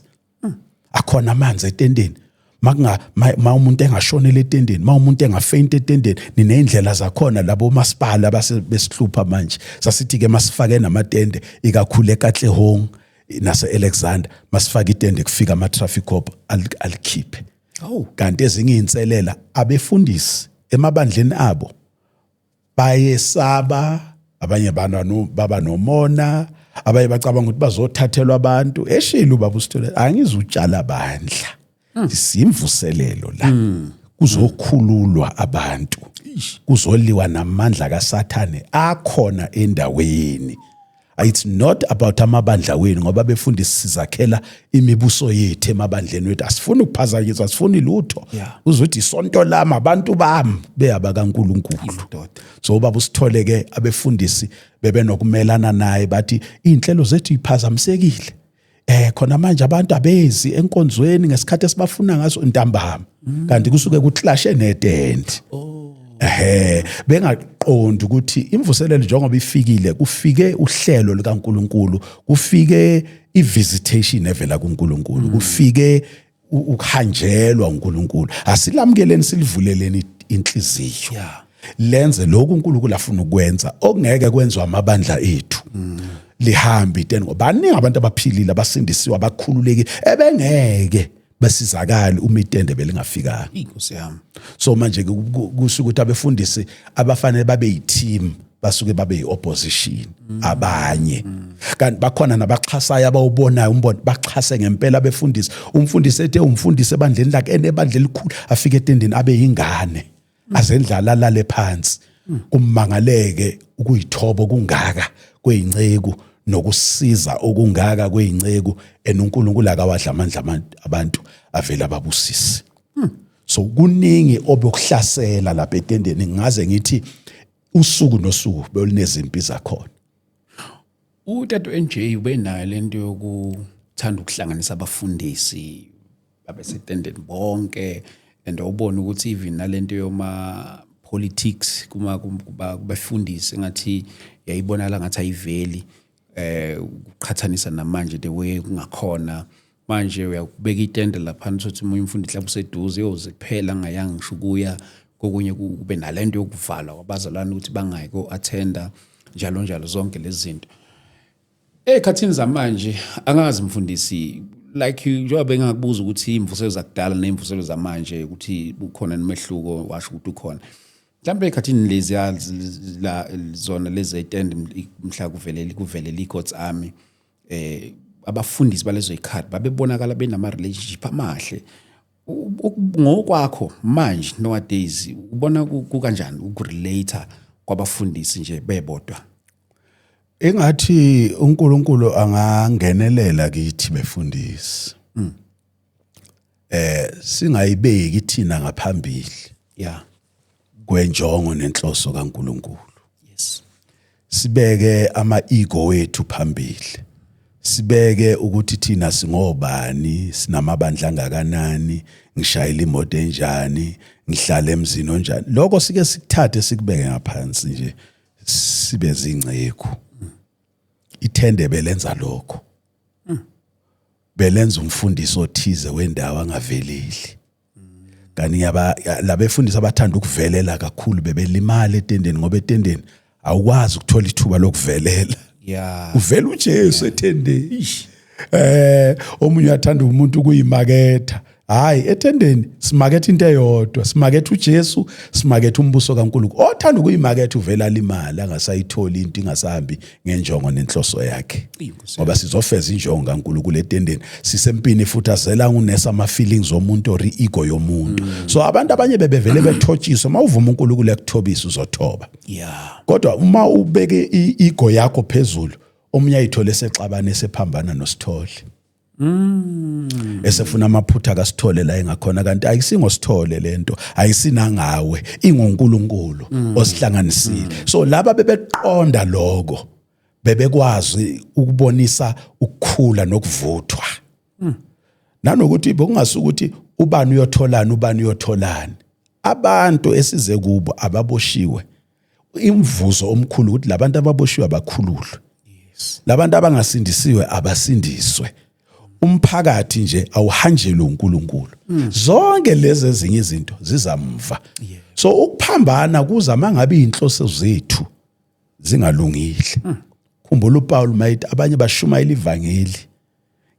Akhona amanzi etendeni. Ma umuntu engashonela etendeni, ma umuntu engafeyinta etendeni, ninendlela zakhona labo masipala besihlupa manje. Sasithi ke masifake namatende ikakhulu eKatlehong nase Alexander, masifake itende kufika ama-traffic cop alikhiphe. Kanti ezinye inselela abefundisi emabandleni abo bayesaba, abanye baba nomona, abaye bacabanga ukuthi bazothathelwa abantu. Eshilo ubaba uSithole angizutshala bandla. Simvuselelo la. Kuzokhululwa abantu. Kuzoliwa namandla kaSathane akhona endaweni. It's not about amabandla wenu ngoba befundisi sizakhela imibuso yethu emabandleni wethu. Asifuni ukuphazanyiswa, asifuni lutho. Uzothi isonto lami abantu bami beyabakaNkulunkulu. So ubaba uSithole ke abefundisi bebenokumelana naye bathi inhlelo zethu iphazamisekile. Khona manje abantu abezi enkonzweni ngesikhathi esibafuna ngaso ntambama. Kanti kusuke kuclashe netende. Bengaqondi ukuthi imvuselelo njengoba ifikile kufike uhlelo likaNkulunkulu, kufike ivisitation evela kuNkulunkulu, kufike ukuhanjelwa uNkulunkulu. Asilamukeleni silivuleleni inhliziyo. Lenze lokhu uNkulunkulu afuna ukwenza okungeke kwenziwa amabandla ethu. Lihambe itende ngoba baningi abantu abaphilile abasindisiwe abakhululekile ebengeke basizakala uma itende belingafikanga. Inkosi yami. So manje kusho ukuthi abefundisi abafanele babe yiteam basuke babe yiopposition abanye. Kanti bakhona nabaxhasayo abawubonayo umbono baxhase ngempela abefundisi. Umfundisi ethe umfundisi ebandleni lakhe enebandla elikhulu afike etendeni abe yingane. Azendlala lale phansi. Kumangaleke ukuyithobo kungaka kweyinceku nokusiza okungaka kweyinceku enuNkulunkulu akawadla amandla abantu avela babusisi. So kuningi obokuhlasela lapha etendeni ngaze ngithi usuku nosuku belinezimpi zakhona. Utata NJ ubenayo lento yokuthanda ukuhlanganisa abafundisi abesetendeni bonke and ubone ukuthi even nalento yoma politics kubafundisi ngathi yayibonala ngathi ayiveli ukuqhathanisa namanje the way kungakhona manje uyakubeka itende lapha ukuthi umunye umfundi mhlawumbe useduze yoze kuphela ngayanga ngisho kuya kokunye kube nalento yokuvalwa kwabazalwane ukuthi bangayi ko-attenda njalo zonke lezi zinto. Ekhathini zamanje angazi mfundisi like njengoba bengakubuza ukuthi imvuselo zakudala nemvuselo zamanje ukuthi ukhona nomehluko washo ukuthi ukhona. Mhlambe ekhathini lezi la zona lezi etende mhla kuvelele iGod's Army abafundisi balezo ikhadi babebonakala benama relationship amahle. Ngokwakho manje nowadays ubona kukanjani ukurelate kwabafundisi nje bebodwa? Engathi uNkulunkulu angangenelela kithi befundisi. Singayibeki thina ngaphambili. Kwenjongo nenhloso kaNkulunkulu. Yes. Sibeke ama-ego wethu phambili. Sibeke ukuthi thina singobani, sinamabandla angakanani, ngishayela imoto enjani, ngihlala emzini onjani. Lokho sike sikuthathe sikubeke ngaphansi nje sibe zingceku. Ithende belenza lokho. Belenza umfundisi othize wendawo angaveleli. Kanti labefundisi abathanda ukuvelela kakhulu bebelimala etendeni ngoba etendeni awukwazi ukuthola ithuba lokuvelela. Uvela uJesu etendeni. Omunye uyathanda umuntu kuyimaketha hayi etendeni simakethe into eyodwa, simakethe uJesu, simakethe umbuso kaNkulunkulu. Othanda ukuyimakethe uvela imali angasayitholi into ingasahambi ngenjongo nenhloso yakhe. Ngoba sizofeza injongo kaNkulunkulu etendeni. Sisempini futhi azela unesa ama feelings omuntu or ego yomuntu. So abantu abanye bebevele bethotshiswa, mawuvuma uNkulunkulu ekuthobisa uzothoba. Yeah. Kodwa uma ubeke ego yakho phezulu, omunye ayithole sexabane sephambana noSithole. Esefuna amaphutha kaSithole la engakhona, kanti ayisingosithole lento, ayisinangawe, ingoNkulunkulu osihlanganisile. So laba bebeqonda lokho, bebekwazi ukubonisa ukukhula nokuvuthwa. Nanokuthi bekungasukuthi ubani uyotholani. Abantu esize kubo ababoshiwe, imvuzo omkhulu ukuthi labantu ababoshiwe abakhululwe. Labantu abangasindisiwe abasindiswe. Umphakathi nje awuhanjelwe uNkulunkulu. Zonke lezi ezinye izinto zizamva. So ukuphambana kuza mangabe inhloso zethu zingalungile. Khumbula uPaul mayithi abanye bashumayela ivangeli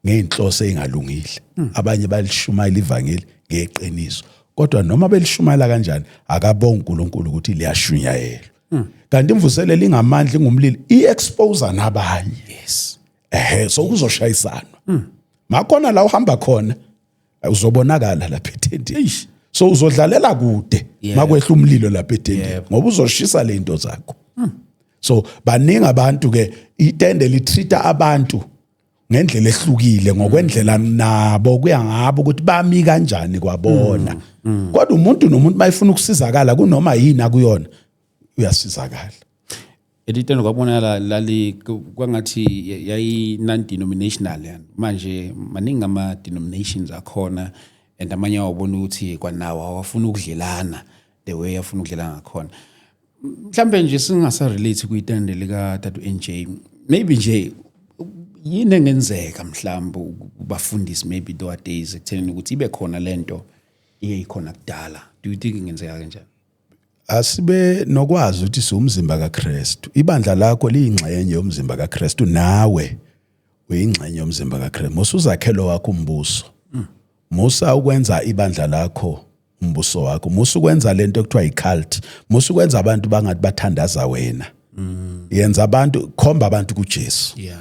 ngeinhloso engalungile, abanye balishumayela ivangeli ngeqiniso. Kodwa noma belishumayela kanjani akabonga uNkulunkulu ukuthi liyashunyayelwa. Kanti imvuselelo ingamandla ingumlilo iexpose nabanye. Yes. So kuzoshayisana. Makhona la uhamba khona uzobonakala lapha etendeni. So uzodlalela kude makwehla umlilo lapha etendeni ngoba uzoshisa lento zakho. So baningi abantu ke itende litreata abantu ngendlela ehlukile ngokwendlela nabo kuya ngabo ukuthi bami kanjani kwabona. Kodwa umuntu nomuntu mayifuna ukusizakala kunoma yini akuyona uyasizakala. Editendo kwabonakala lali kwangathi yayi non-denominational yani. Manje maningi ama denominations akhona and amanye awabona ukuthi kwanawo awafuna ukudlelana the way afuna ukudlelana ngakhona. Mhlambe nje singasa relate kuitende lika Tatu NJ. Maybe nje yini engenzeka mhlambe ubafundisi maybe nowadays ekutheni ukuthi ibe khona lento iyikhona kudala. Do you think ingenzeka kanjani? Asibe nokwazi ukuthi siwumzimba kaKristu. Ibandla lakho liyingxenye yomzimba kaKristu, nawe uyingxenye yomzimba kaKristu. Musuzakhelo wakho umbuso. Musa ukwenza ibandla lakho umbuso wakho. Musa ukwenza lento ekuthiwa icult. Musa ukwenza abantu bangathi bathandaza wena. Yenza abantu, khomba abantu kuJesu. Yeah.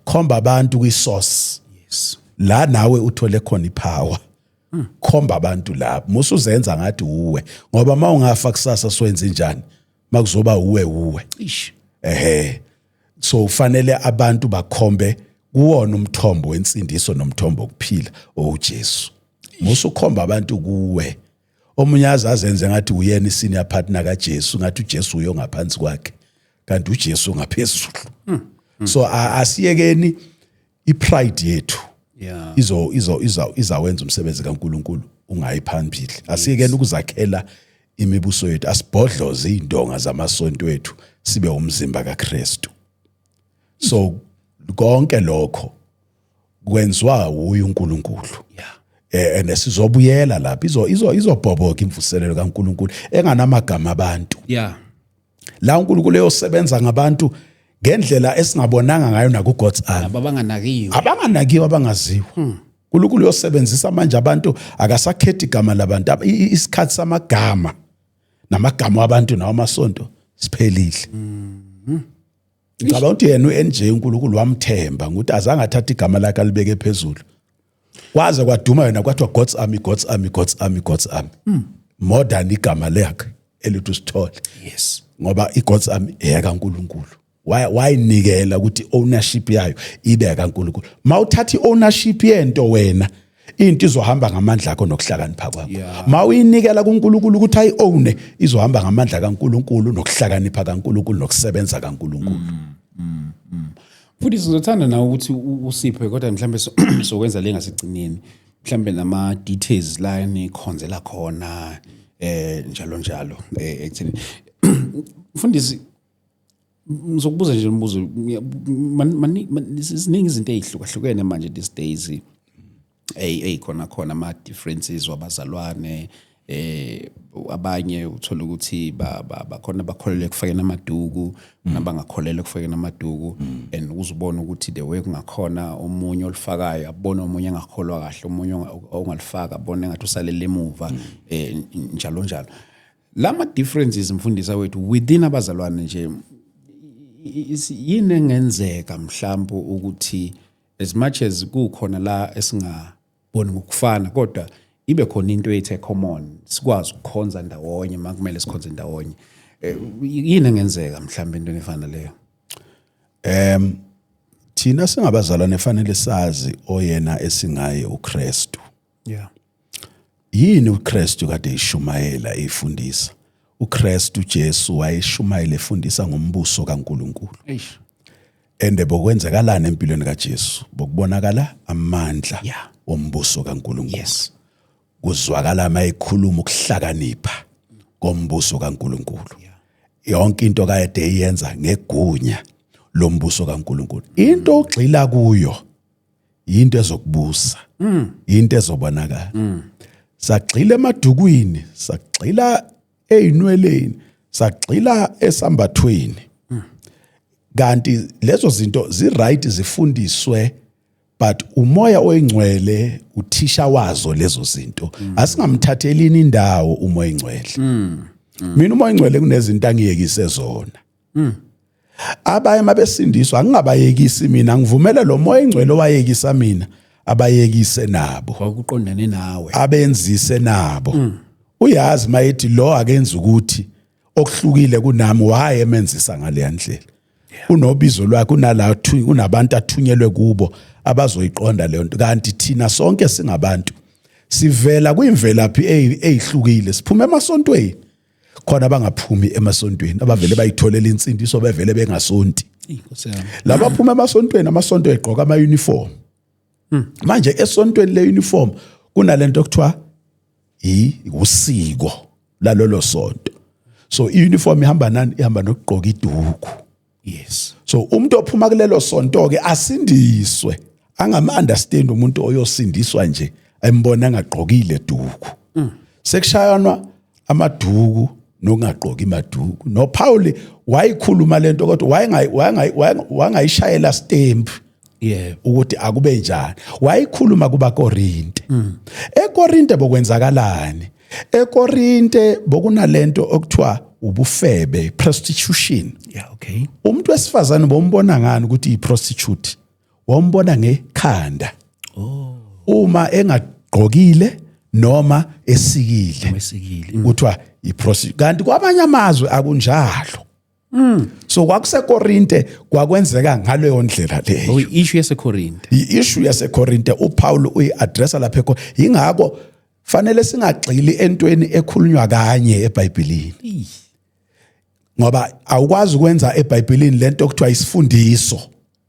Khomba abantu kwisource. Yes. La nawe uthole khona ipower. Khomba abantu lapho. Musa uzenza ngathi uwe. Ngoba mawungafa kusasa swenze njani? Makuzoba uwe. Ish. So ufanele abantu bakhombe kuwona umthombo wensindiso nomthombo wokuphila oUjesu. Musa ukhomba abantu kuwe. Omunye azenze ngathi uyena isenior partner kaJesu, ngathi uJesu uyo ngaphansi kwakhe. Kanti uJesu ngaphezulu. So asiyekeni ipride yethu. Yeah. Izawenza umsebenzi kaNkulunkulu ungayiphambili. Asiyekeni ukuzakhela imibuso yethu, asibhodloze indonga zamasonto wethu sibe umzimba kaKristu. So konke lokho kwenziwa uye uNkulunkulu. Yeah. And sizobuyela lapha izobhoboka imvuselelo kaNkulunkulu enganamagama abantu. Yeah. La uNkulunkulu eyosebenza ngabantu ngendlela esingabonanga ngayo naku God's arm. Abanganakiwe abangaziwa. uNkulunkulu uyosebenzisa manje abantu akasakhethi igama labantu, isikhathi samagama namagama abantu nawamasonto siphelile. Ngicabanga ukuthi yena uNJ uNkulunkulu wamthemba ukuthi azange athathe igama lakhe alibeke phezulu. Kwaze kwaduma yena kwathiwa God's army, God's army, God's army, God's army. More than igama lakhe elithi uSithole. Yes. Ngoba iGod's army eyakaNkulunkulu. Wayinikela ukuthi ownership yayo ibe kaNkulunkulu. Mawuthatha iownership yento wena, into izohamba ngamandla akho nokuhlakanipha kwakho. Mawuyinikela kuNkulunkulu ukuthi ayi-own, izohamba ngamandla kaNkulunkulu nokuhlakanipha kaNkulunkulu nokusebenza kaNkulunkulu. Futhi sizothanda nawe ukuthi usiphe kodwa mhlambe sokwenza lengasigcineni. Mhlambe nama details la nikhonzela khona njalo ekutheni. Mfundisi ngizokubuza nje umbuzo, ziningi izinto ezihlukahlukene manje these days eyikhona ama differences wabazalwane abanye uthola ukuthi bakhona bakholelwa ekufakeni amaduku nabangakholelwa ekufakeni amaduku and uzubona ukuthi the way kungakhona omunye olifakayo abone omunye engakholwa kahle omunye ongalifaka abone ngathi usalele emuva njalo njalo lama differences mfundisi wethu within abazalwane nje yini engenzeka mhlawumbe ukuthi as much as kukhona la esingaboni ngokufana kodwa ibe khona into ethe common sikwazi ukukhonza ndawonye makumele sikhonze ndawonye yini engenzeka mhlawumbe into efana leyo thina singabazalwane efanele sazi oyena esingaye uKristu yini uKristu kade ishumayela efundisa uKristu Jesu wayeshumayela efundisa ngombuso kaNkuluNkulu ende bokwenzekalana empilweni kaJesu bokubonakala amandla ombuso kaNkuluNkulu kuzwakala mayikhuluma ukuhlakanipha kombuso kaNkuluNkulu yonke into kade eyenza ngegunya lombuso kaNkuluNkulu into ogxila kuyo into ezokubusa into ezobonakala sagxila emadukwini sagxila einweleni sagxila esambathweni kanti lezo zinto ziright zifundiswe but umoya oyingcwele uthisha wazo lezo zinto asingamthathelini indawo umoya oyingcwele mina umoya oyingcwele kunezinto angiyekise zona abaye mabesindiswa ngingabayekisi mina ngivumela lo moya oyingcwele owayekisa mina abayekise nabo kwakuqondane nawe abenzise nabo uyazi mayethi lo akenza ukuthi okuhlukile kunami waye emenzisa ngale ndlela unobizo lwakhe unabantu athunyelwe kubo abazoyiqonda leyo nto kanti thina sonke singabantu sivela kwimvelaphi ezihlukile siphuma emasontweni khona abangaphumi emasontweni abavele bayitholela insindiso bevele bengasonti laba phuma emasontweni amasonto egqoka ama uniform manje esontweni le uniform kunalento okuthiwa usiko lalolo sonto so i uniform ihamba nani ihamba nokugqoka iduku so umuntu ophuma kulelo sonto ke asindiswe angama-understand umuntu oyosindiswa nje embona angagqokile duku sekushayanwa amaduku nokungagqoki maduku noPaul wayikhuluma lento kodwa wayengayishayela stamp ukuthi akube njani wayikhuluma kubaKorinte eKorinte bokwenzakalani eKorinte bokunalento okuthiwa ubufebe prostitution umuntu wesifazane bombona ngani ukuthi iprostitute wombona ngekhanda uma engagqokile noma esikile kuthiwa iprostitute kanti kwabanye amazwe akunjalo so kwakuseKorinte kwakwenzeka ngaleyo ndlela leyo issue yaseKorinte i-issue yaseKorinte uPaul uyi-addressa lapha ingakho fanele singagxili entweni ekhulunywa kanye eBhayibhelini ngoba awukwazi ukwenza eBhayibhelini lento okuthiwa isifundiso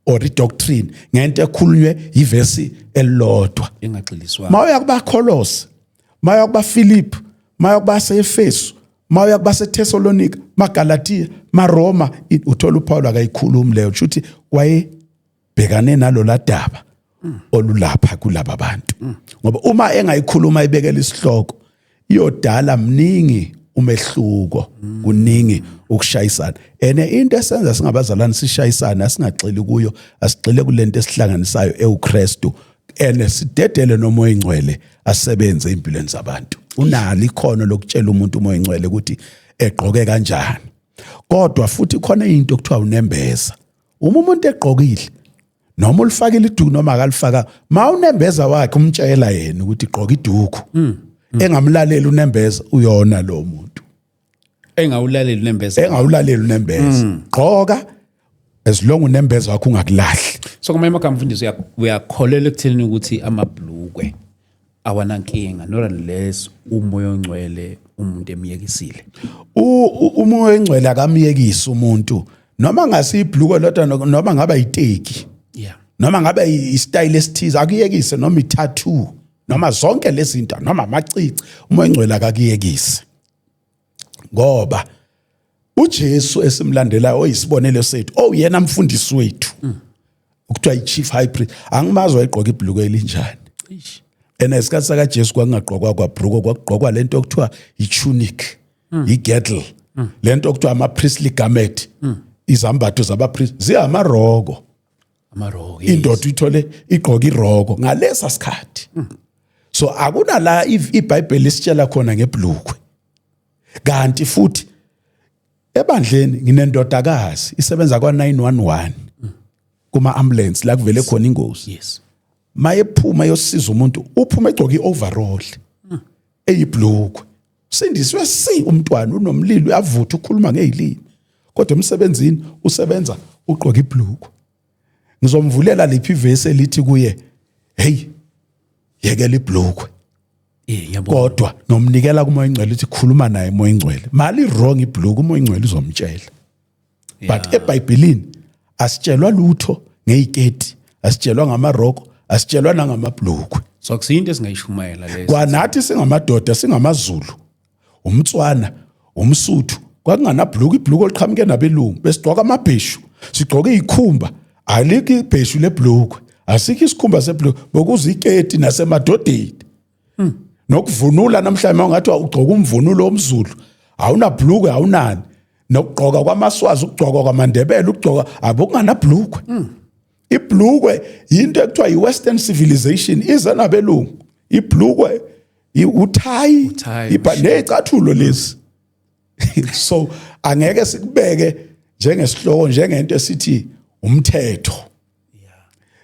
or idoctrine ngento ekhulunywe ivesi elilodwa engagxiliswa mawuya kubaKolose mawuya kubaFilipi mawuya kubaseEfesu mawuya kubaseThesalonika maGalatia maRoma uthola uPaul akayikhulumi leyo ukuthi wayebhekane nalo ladaba olulapha kulaba bantu ngoba uma engayikhuluma ibekela isihloko iyodala mningi umehluko kuningi ukushayisana ene into esenza singabazalwane sishayisana asingagxili kuyo asigxile kulento esihlanganisayo eUKristu ene sidedele nomoya oyingcwele asebenze impilweni zabantu unalo ikhono lokutshela umuntu umoya oyingcwele ukuthi egqoke kanjani kodwa futhi khona into okuthiwa unembeza uma umuntu egqokile noma ulifakile iduku noma akalifaka mawunembeza wakhe umtshela yena ukuthi igqoka iduku engamlalela unembeza uyona lo muntu engawulalela unembeza gqoka as long unembeza wakho ungakulahli so kuma emagama mfundisi uyakholela ekutheleni ukuthi amabhlukwe awanankinga not unless umoya ongcwele umuntu emiyekisile umoya oyingcwele akamiyekisi umuntu noma ngasibhluko lodwa noma ngaba yiteki noma ngabe istyle esithize akuyekise noma i-tattoo noma zonke lezi zinto noma amacici umoya oyingcwele akakuyekise ngoba uJesu esimlandelayo oyisibonelo sethu yena mfundisi wethu ukuthiwa ichief high priest angimazi wayegqoka ibhuluko elinjani enesikhathi saka Jesu kwakungaqokwa kwabhruko kwakugqokwa lento okuthiwa i-tunic i-girdle lento okuthiwa ama priestly garment izambatho zabapriest ziyamaroko amaroko indoda ithole igqoka iroko ngalesa sikhathi so akunala iBhayibheli lisitshela khona ngebhlukwe kanti futhi ebandleni nginendodakazi isebenza kwa 911 kuma ambulance la kuvele khona ingozi yes mayephuma yosiza umuntu uphuma egcoka ioverall eyibhlukwe sindiswe umntwana unomlilo uyavutha ukhuluma ngezilimi kodwa emsebenzini usebenza ugqoka ibhlukwe ngizomvulela liphi ivesi elithi kuye hey yekela ibhlukwe kodwa nomnikela kumoya ingcwele uthi khuluma naye moya ingcwele mali wrong ibhlukwe umoya ingcwele uzomtshela but eBhayibhelini asitshelwa lutho ngeziketi asitshelwa ngamaroko asitshelwa nangamabhlukwe so kusiyinto esingayishumayela lezo kwanathi singamadoda singamaZulu umtswana umsuthu kwakunganabhlukwe ibhlukwe oliqhamuke nabelungu besigqoka amabheshu sigqoke ikhumba alikho ibheshu lebhlukwe asikho isikhumba sebhlukwe bokuziketi nasemadodeni nokuvunula namhlanje ngathi ugqoka umvunulo omZulu awunabhlukwe awunani nokugqoka kwamaswazi ukugqoka kwamandebele ukugqoka abokunganabhlukwe ibhlukwe into ekuthiwa iwestern civilization iza nabelungu ibhlukwe uthayi ibhanecathulo lezi so angeke sikubeke njengesihloko njengento esithi umthetho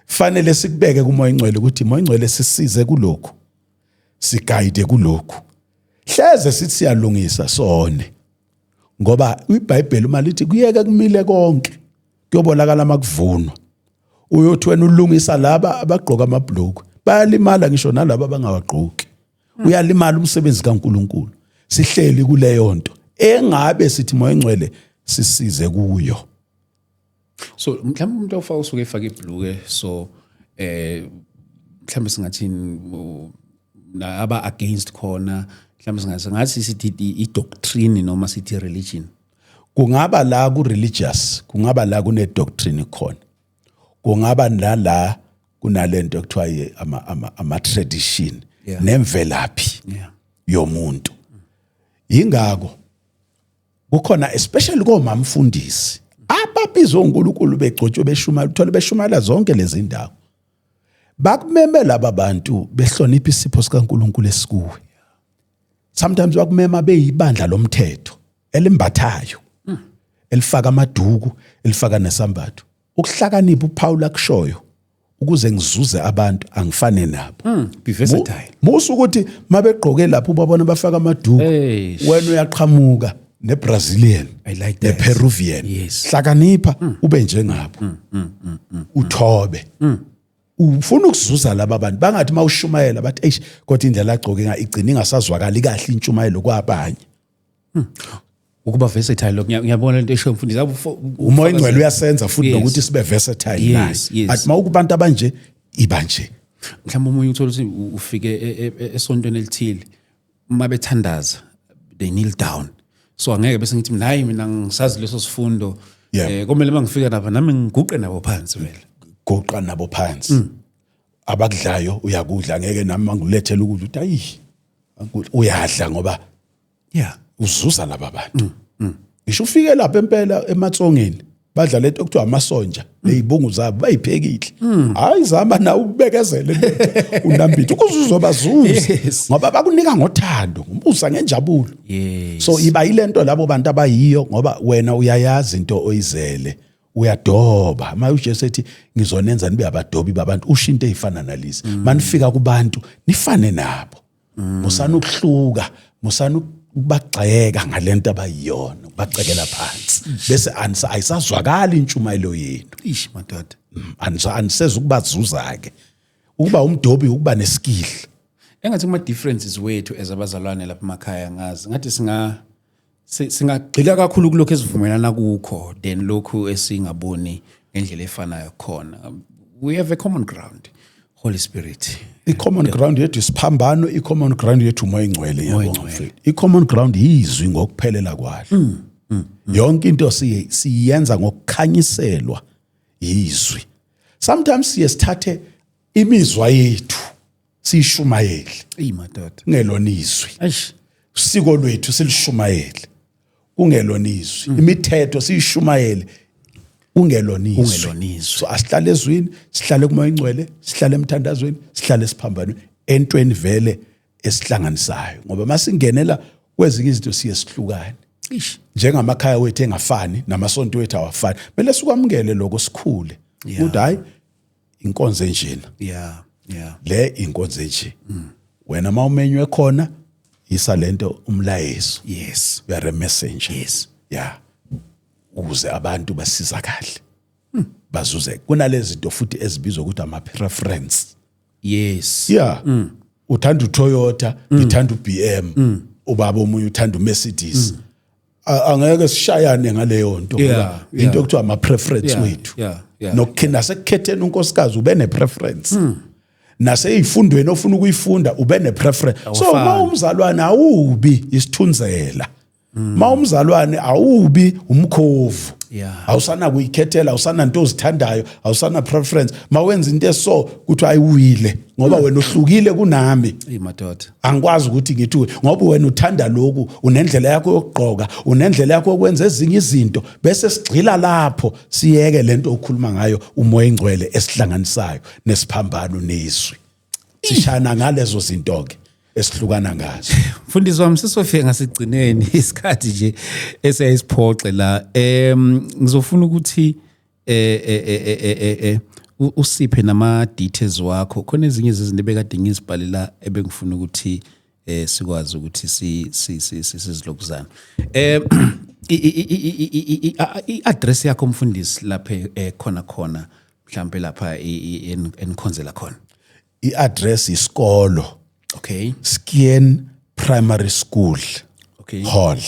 fanele sikubeke kumoya ingcwele ukuthi moya ingcwele sisize kulokho sigayide kulokho hleze sithi siyalungisa sone ngoba iBhayibheli uma lithi kuyeke kumile konke kuyobolakala makuvunwa uyothi wena ulungisa laba abagqoka amabhlukwe bayalimala ngisho nalabo abangawagqoki uyalimala umsebenzi kaNkuluNkulu sihleli kuleyo nto engabe sithi moya ingcwele sisize kuyo so mhlawumbe umuntu ofaka usuke efaka ibhlukwe so mhlawumbe singathi aba against khona mhlawumbe singathi sithi i-doctrine noma sithi religion kungaba la ku religious kungaba la kune doctrine khona kungaba nala kunalento ekuthiwa ama tradition nemvelaphi yomuntu ingako kukhona especially komamfundisi ababizwa uNkulunkulu begcotshwe beshumayela uthola beshumayela zonke lezi ndawo bakumeme laba bantu behlonipha isipho sikaNkulunkulu esikuwe sometimes bakumema beyibandla lomthetho elimbathayo elifaka amaduku elifaka nesambatho ukuhlakanipha uPaul akushoyo ukuze ngizuze abantu angifane nabo be versatile musu ukuthi mabegqoke lapho babona bafaka amaduku wena uyaqhamuka neBrazilian I like that nePeruvian yes hlakanipha ube njengabo uthobe ufuna ukuzuza laba bantu bangathi mawushumayela bathi eish kodwa indlela agcoke igcina ingasazwakali kahle intshumayelo kwabanye ukuba versatile ngiyabona into esho mfundisi umoya ingcwele uyasenza futhi nokuthi sibe versatile naye athi mawukubantu abanje ibanje mhlawumbe umunye uthola ukuthi ufike esontweni elithile uma bethandaza they kneel down so angeke bese ngithi hayi mina ngisazi leso sifundo komele mangifika lapha nami ngiguqe nabo phansi vele goqa nabo phansi abakudlayo uyakudla ngeke nami mangulethela ukudla uthi ayi uyadla ngoba uzuza laba bantu ngisho ufike lapha empela ematsongeni badla lento okuthiwa amasonja lezibungu zabo bayiphekile hayi zama na ubekezele unambithe ukuzuza bazuza ngoba bakunika ngothando umbusa ngenjabulo so iba yilento labo bantu abayiyo ngoba wena uyayazi into oyizele uyadoba mayeJesu ethi ngizonenza nibe abadobi babantu ushinto ezifana nalezi manifika kubantu nifane nabo musana ukuhluka musana ukubagxeka ngalento abayiyona ubacekela phansi bese ayisazwakala intshumayelo yenu ish madoda aniseza ukubazuza ke ukuba umdobi ukuba neskill engathi kuma differences wethu ezabazalwane lapha emakhaya ngazi ngathi singagxila kakhulu kulokho esivumelana kukho then lokho esingaboni ngendlela efanayo khona we have a common ground Holy Spirit i-common ground yethu isiphambano i-common ground yethu umoya ingcwele yabona i-common ground yizwi ngokuphelela kwalo yonke into siyenza ngokukhanyiselwa yizwi sometimes sithathe imizwa yethu siyishumayele madoda. kungelona izwi. Eish. Usiko lwethu silishumayele kungelona izwi. Imithetho siyishumayele kungelona izwi. So asihlale ezwini, sihlale kumoya ingcwele, sihlale emthandazweni, sihlale esiphambanweni entweni vele esihlanganisayo. Ngoba masingenela kwezinye izinto siye sihlukane. Njengamakhaya wethu engafani namasonto wethu awafani. Mele sikwamukele lokho sikhule. Ukuthi hayi inkonzo enjena. Yeah. Le inkonzo enje. Wena mawumenywe khona isa lento umlayezo. Yes. You are a messenger. Yes. Yeah. Ukuze abantu basizakale. Bazuze. Kunalezi zinto futhi ezibizwa ukuthi ama preference. Yes. Yeah. Uthanda uToyota, ngithanda uBM. Ubaba omunye uthanda uMercedes. Angeke sishayane ngaleyo nto ngoba into ekuthiwa ama preference wethu. Nokukhinda sekukhetheni unkosikazi ube ne preference. Naseyifundweni ofuna ukuyifunda ube ne preference. So mawumzalwane awubi isithunzela. Mawumzalwane awubi umkhovu. Awusana kuyikhethela, awusana into ozithandayo, awusana preference. Mawenza into eso kuthi ayiwile ngoba wena uhlukile kunami. Madoda. Angikwazi ukuthi ngithi ngoba wena uthanda lokhu, unendlela yakho yokugqoka, unendlela yakho yokwenza ezinye izinto, bese sigxila lapho siyeke lento okhuluma ngayo umoya ingcwele esihlanganisayo nesiphambano nezwi. Sishana ngalezo zinto ke esihlukana ngazo. Mfundisi wami sesofika ngasigcineni isikhathi nje esiyisiphoxe la. Ngizofuna ukuthi usiphe nama details wakho. Khona ezinye izinto ebekade ngizibhalela ebengifuna ukuthi sikwazi ukuthi sizilokuzana. I-address yakho mfundisi lapha khona mhlambe lapha enikhonzela khona. I-address isikolo. Okay. Skien Primary School. Okay. Hall.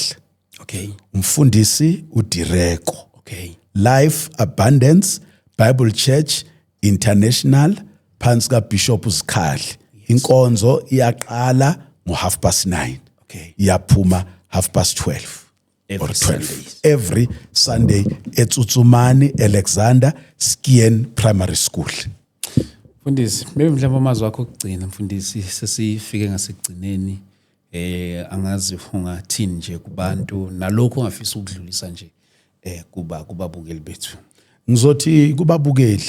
Okay. Umfundisi uDireko. Okay. Life Abundance Bible Church International phansi ka Bishop Sikhali. Inkonzo iyaqala ngo9:30. Okay. Iyaphuma 12:30. Every Sunday. Every Sunday eTsutsumani Alexander Skien Primary School. Mfundisi, maybe mhlawumbe amazwi akho okugcina mfundisi sesifike ngasekugcineni angazi ungathini nje kubantu nalokho ongafisa ukudlulisa nje kubabukeli bethu. Ngizothi kubabukeli,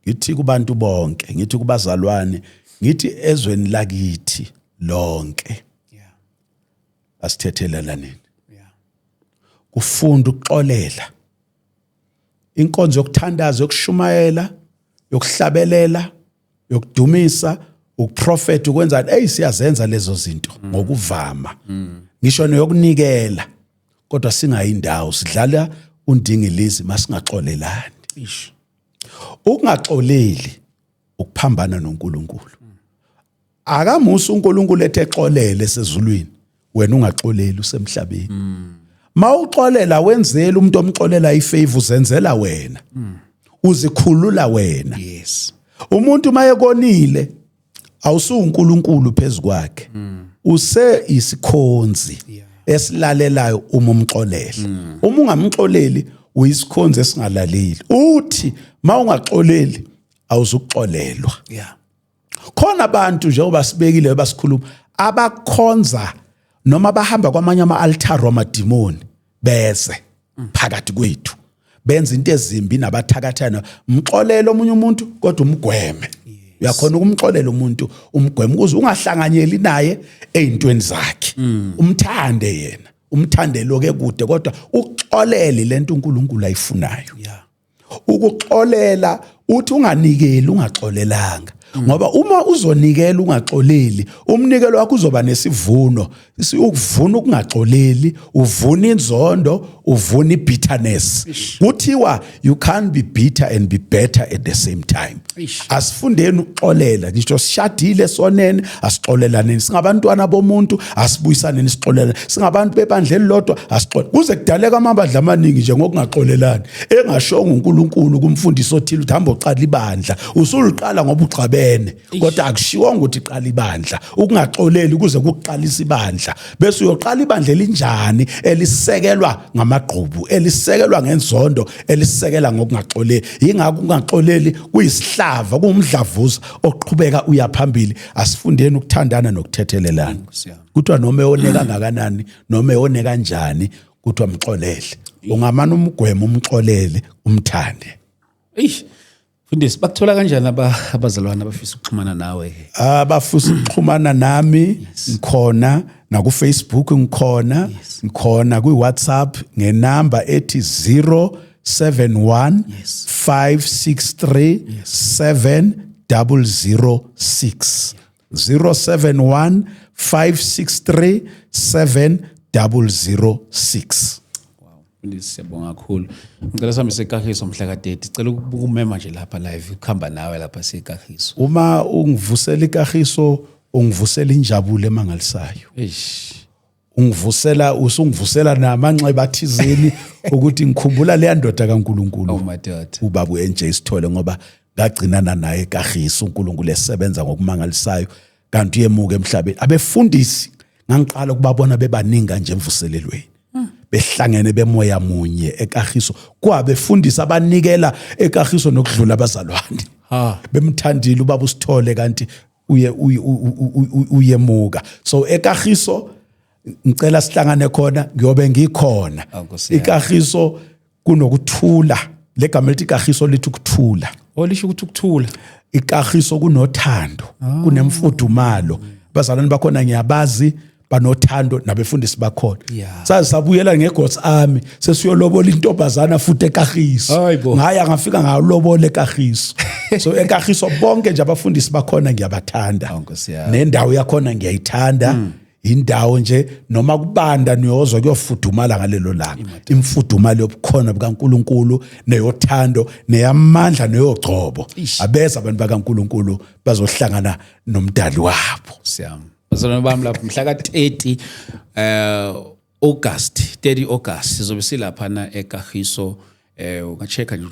ngithi kubantu bonke, ngithi kubazalwane, ngithi ezweni lakithi lonke. Yeah. Asithethelana nini? Yeah. Kufunda ukuxolela. Inkonzo yokuthandaza, yokushumayela, yokuhlabelela, yokudumisa, ukuprofeta, ukwenza siyazenza lezo zinto ngokuvama. Ngisho neyokunikela. Kodwa singayindawo sidlala undingilizi masingaxolelani. Ish. Ukungaxoleli ukuphambana noNkulunkulu. Akamusa uNkulunkulu etexolele sezulwini, wena ungaxoleli usemhlabeni. Mawuxolela wenzela umuntu omxolela ifavor uzenzela wena. Uzikhulula wena. Yes. Umuntu mayekonile awusuNkulunkulu phezukwakhe. Use isikhonzi esilalelayo uma umxolela. Uma ungamxoleli uyisikhonzi esingalaleli. Uthi mawungaxoleli awuzuxolelwa. Yeah. Khona abantu njengoba sibekile basikhuluma abakhonza noma bahamba kwamanye ama-altar amadimoni beze phakathi kwethu. Benza into ezimbi nabathakathana umxolelo omunye umuntu kodwa umgweme. Uyakhona ukumxolela umuntu umgweme ukuze ungahlanganyeli naye ezintweni zakhe. Umthande yena, umthande loke kude kodwa ukuxolele lento uNkulunkulu ayifunayo. Yeah. Ukuxolela uthi unganikeli ungaxolelanga. Ngoba uma uzonikela ungaxoleli umnikelo wakho uzoba nesivuno. Ukuvuna ukungaxoleli, uvuna inzondo, uvuna ibitterness. Kuthiwa you can't be bitter and be better at the same time. Asifundeni ukuxolela. Ngisho sishadile sonene asixolelaneni. Singabantwana bomuntu asibuyisane sixolelane. Singabantu bebandla elilodwa asixolele. Kuze kudaleka amabandla amaningi nje ngokungaxolelani. Engashonga uNkulunkulu kumfundisi othile uthi hamba uqala ibandla. Usuliqala ngoba uxabe kuhlukene kodwa akushiwonga ukuthi iqala ibandla ukungaxoleli kuze kuqalisa ibandla bese uyoqala ibandla elinjani elisekelwa ngamagqubu elisekelwa ngenzondo elisekela ngokungaxoleli ingakho ungaxoleli kuyisihlava kuumdlavuza oqhubeka uyaphambili asifundeni ukuthandana nokuthethelelana kuthiwa noma eyoneka kangakanani noma eyone kanjani kuthiwa mxolele ungamana umgwema umxolele umthande Fundisi bakuthola kanjani abazalwane abafisa ukuxhumana nawe abafisa ukuxhumana nami ngikhona na ku Facebook ngikhona ku WhatsApp ngenamba ethi 071 563 7006 071 563 7006 Fundisi siyabonga kakhulu ngicela sami sekahiso mhla ka30 cela ukumema nje lapha live ukuhamba nawe lapha sekahiso uma ungivusela ikahiso ungivusela injabulo emangalisayo usungivusela namanxeba athizeni ukuthi ngikhumbula le ndoda kaNkuluNkulu ubaba uNJ Sithole ngoba ngagcinana naye ekahiso uNkulunkulu esebenza ngokumangalisayo kanti uyemuke emhlabeni abefundisi ngangiqala ukubabona bebaningi kanje emvuselelweni behlangene bemoya munye ekahiso kwabefundisa abanikela ekahiso nokudlula abazalwane bemthandile ubaba uSithole kanti uyemuka so ekahiso ngicela sihlangane khona ngiyobe ngikhona ikahiso kunokuthula legama lithi ikahiso lithi ukuthula olisho ukuthi ukuthula ikahiso kunothando kunemfudumalo abazalwane bakhona ngiyabazi banothando nabefundisi bakhona sazi sabuyela ngeGod's Army sesiyolobola intombazana futhi ekahiso ngaya ngafika ngalobola ekahiso so ekahiso bonke nje abafundisi bakhona ngiyabathanda nendawo yakhona ngiyayithanda indawo nje noma kubanda niyozwa kuyofudumala ngalelo langa imfudumalo yobukhona bukaNkuluNkulu neyothando neyamandla neyogcobo abeza abantu bakaNkuluNkulu bazohlangana nomdali wabo bazalwane bami lapho mhla ka30 August sizobe silapha na ekahiso ungachecka nje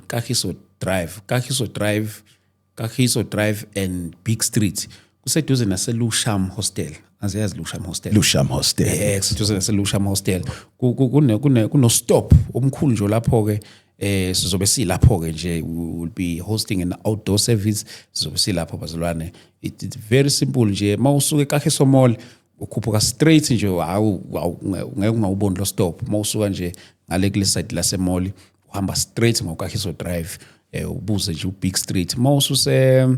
Kahiso Drive and Big Street kuseduze naseLusham Hostel aziyazi Lusham Hostel kuseduze naseLusham Hostel kuno stop omkhulu nje lapho ke sizobe silapho ke nje we will be hosting an outdoor service sizobe silapho bazalwane it's very simple nje mawusuka eKagiso Mall ukhuphuka straight nje ngeke ungawuboni lo stop mawusuka nje ngale kule side lase mall uhamba straight ngoKagiso Drive ubuze nje uBig Street mawususe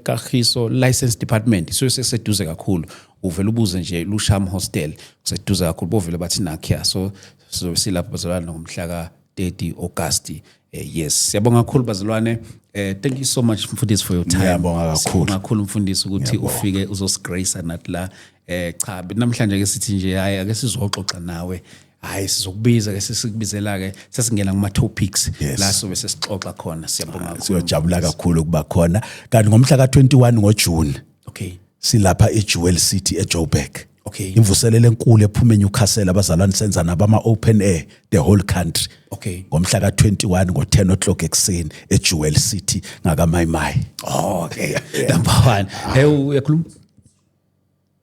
Kagiso License Department so seseduze kakhulu uvela ubuze nje Lusham Hostel seduze kakhulu bovela bathi nakhya so sizobe silapho bazalwane ngomhla ka30 August yes siyabonga kakhulu bazalwane thank you so much mfundisi for your time ngiyabonga kakhulu mfundisi ukuthi ufike uzosigrace nathi la cha namhlanje ke sithi nje hayi ake sizoxoxa nawe hayi sizokubiza ke sesikubizela ke sesingena kuma topics la sobe sesixoxa khona siyabonga kakhulu siyajabula kakhulu ukuba khona kanti ngomhla ka21 ngoJune silapha eJewel City eJoburg imvuselelo enkulu ephuma eNewcastle abazalwane senza nabama open air the whole country ngomhla ka21 ngo10 o'clock ekseni eJewel City ngakaMayimayi number 1 hey uyakhuluma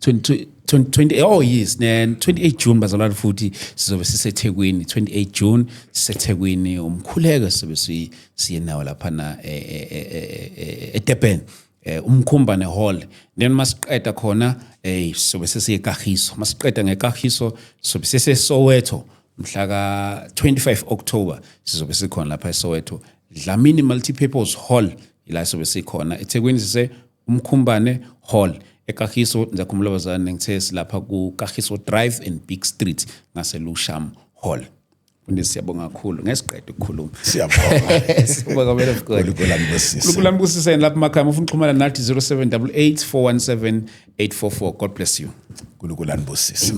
20 oh yes then 28 June bazalwane futhi sizobe siseThekwini 28 June siseThekwini umkhuleko sizobe siyenawo lapha na eDurban umkhumbane hall then masiqeda khona sizobe sesiye eKagiso masiqeda ngeKagiso sizobe seseSoweto mhla ka25 October sizobe sikhona lapha eSoweto Dlamini Multipurpose Hall ila sizobe sikhona eThekwini sise umkhumbane hall eKagiso ngizakhumula bazalwane ngithe silapha kuKagiso Drive and Big Street ngaseLusham Hall Fundisi siyabonga kakhulu ngesiqede ukukhuluma siyabonga vele of God ukulambusiseni lapha emakhaya ufuna ukuxhumana nathi 0788 417 844 God bless you uNkulunkulu anibusise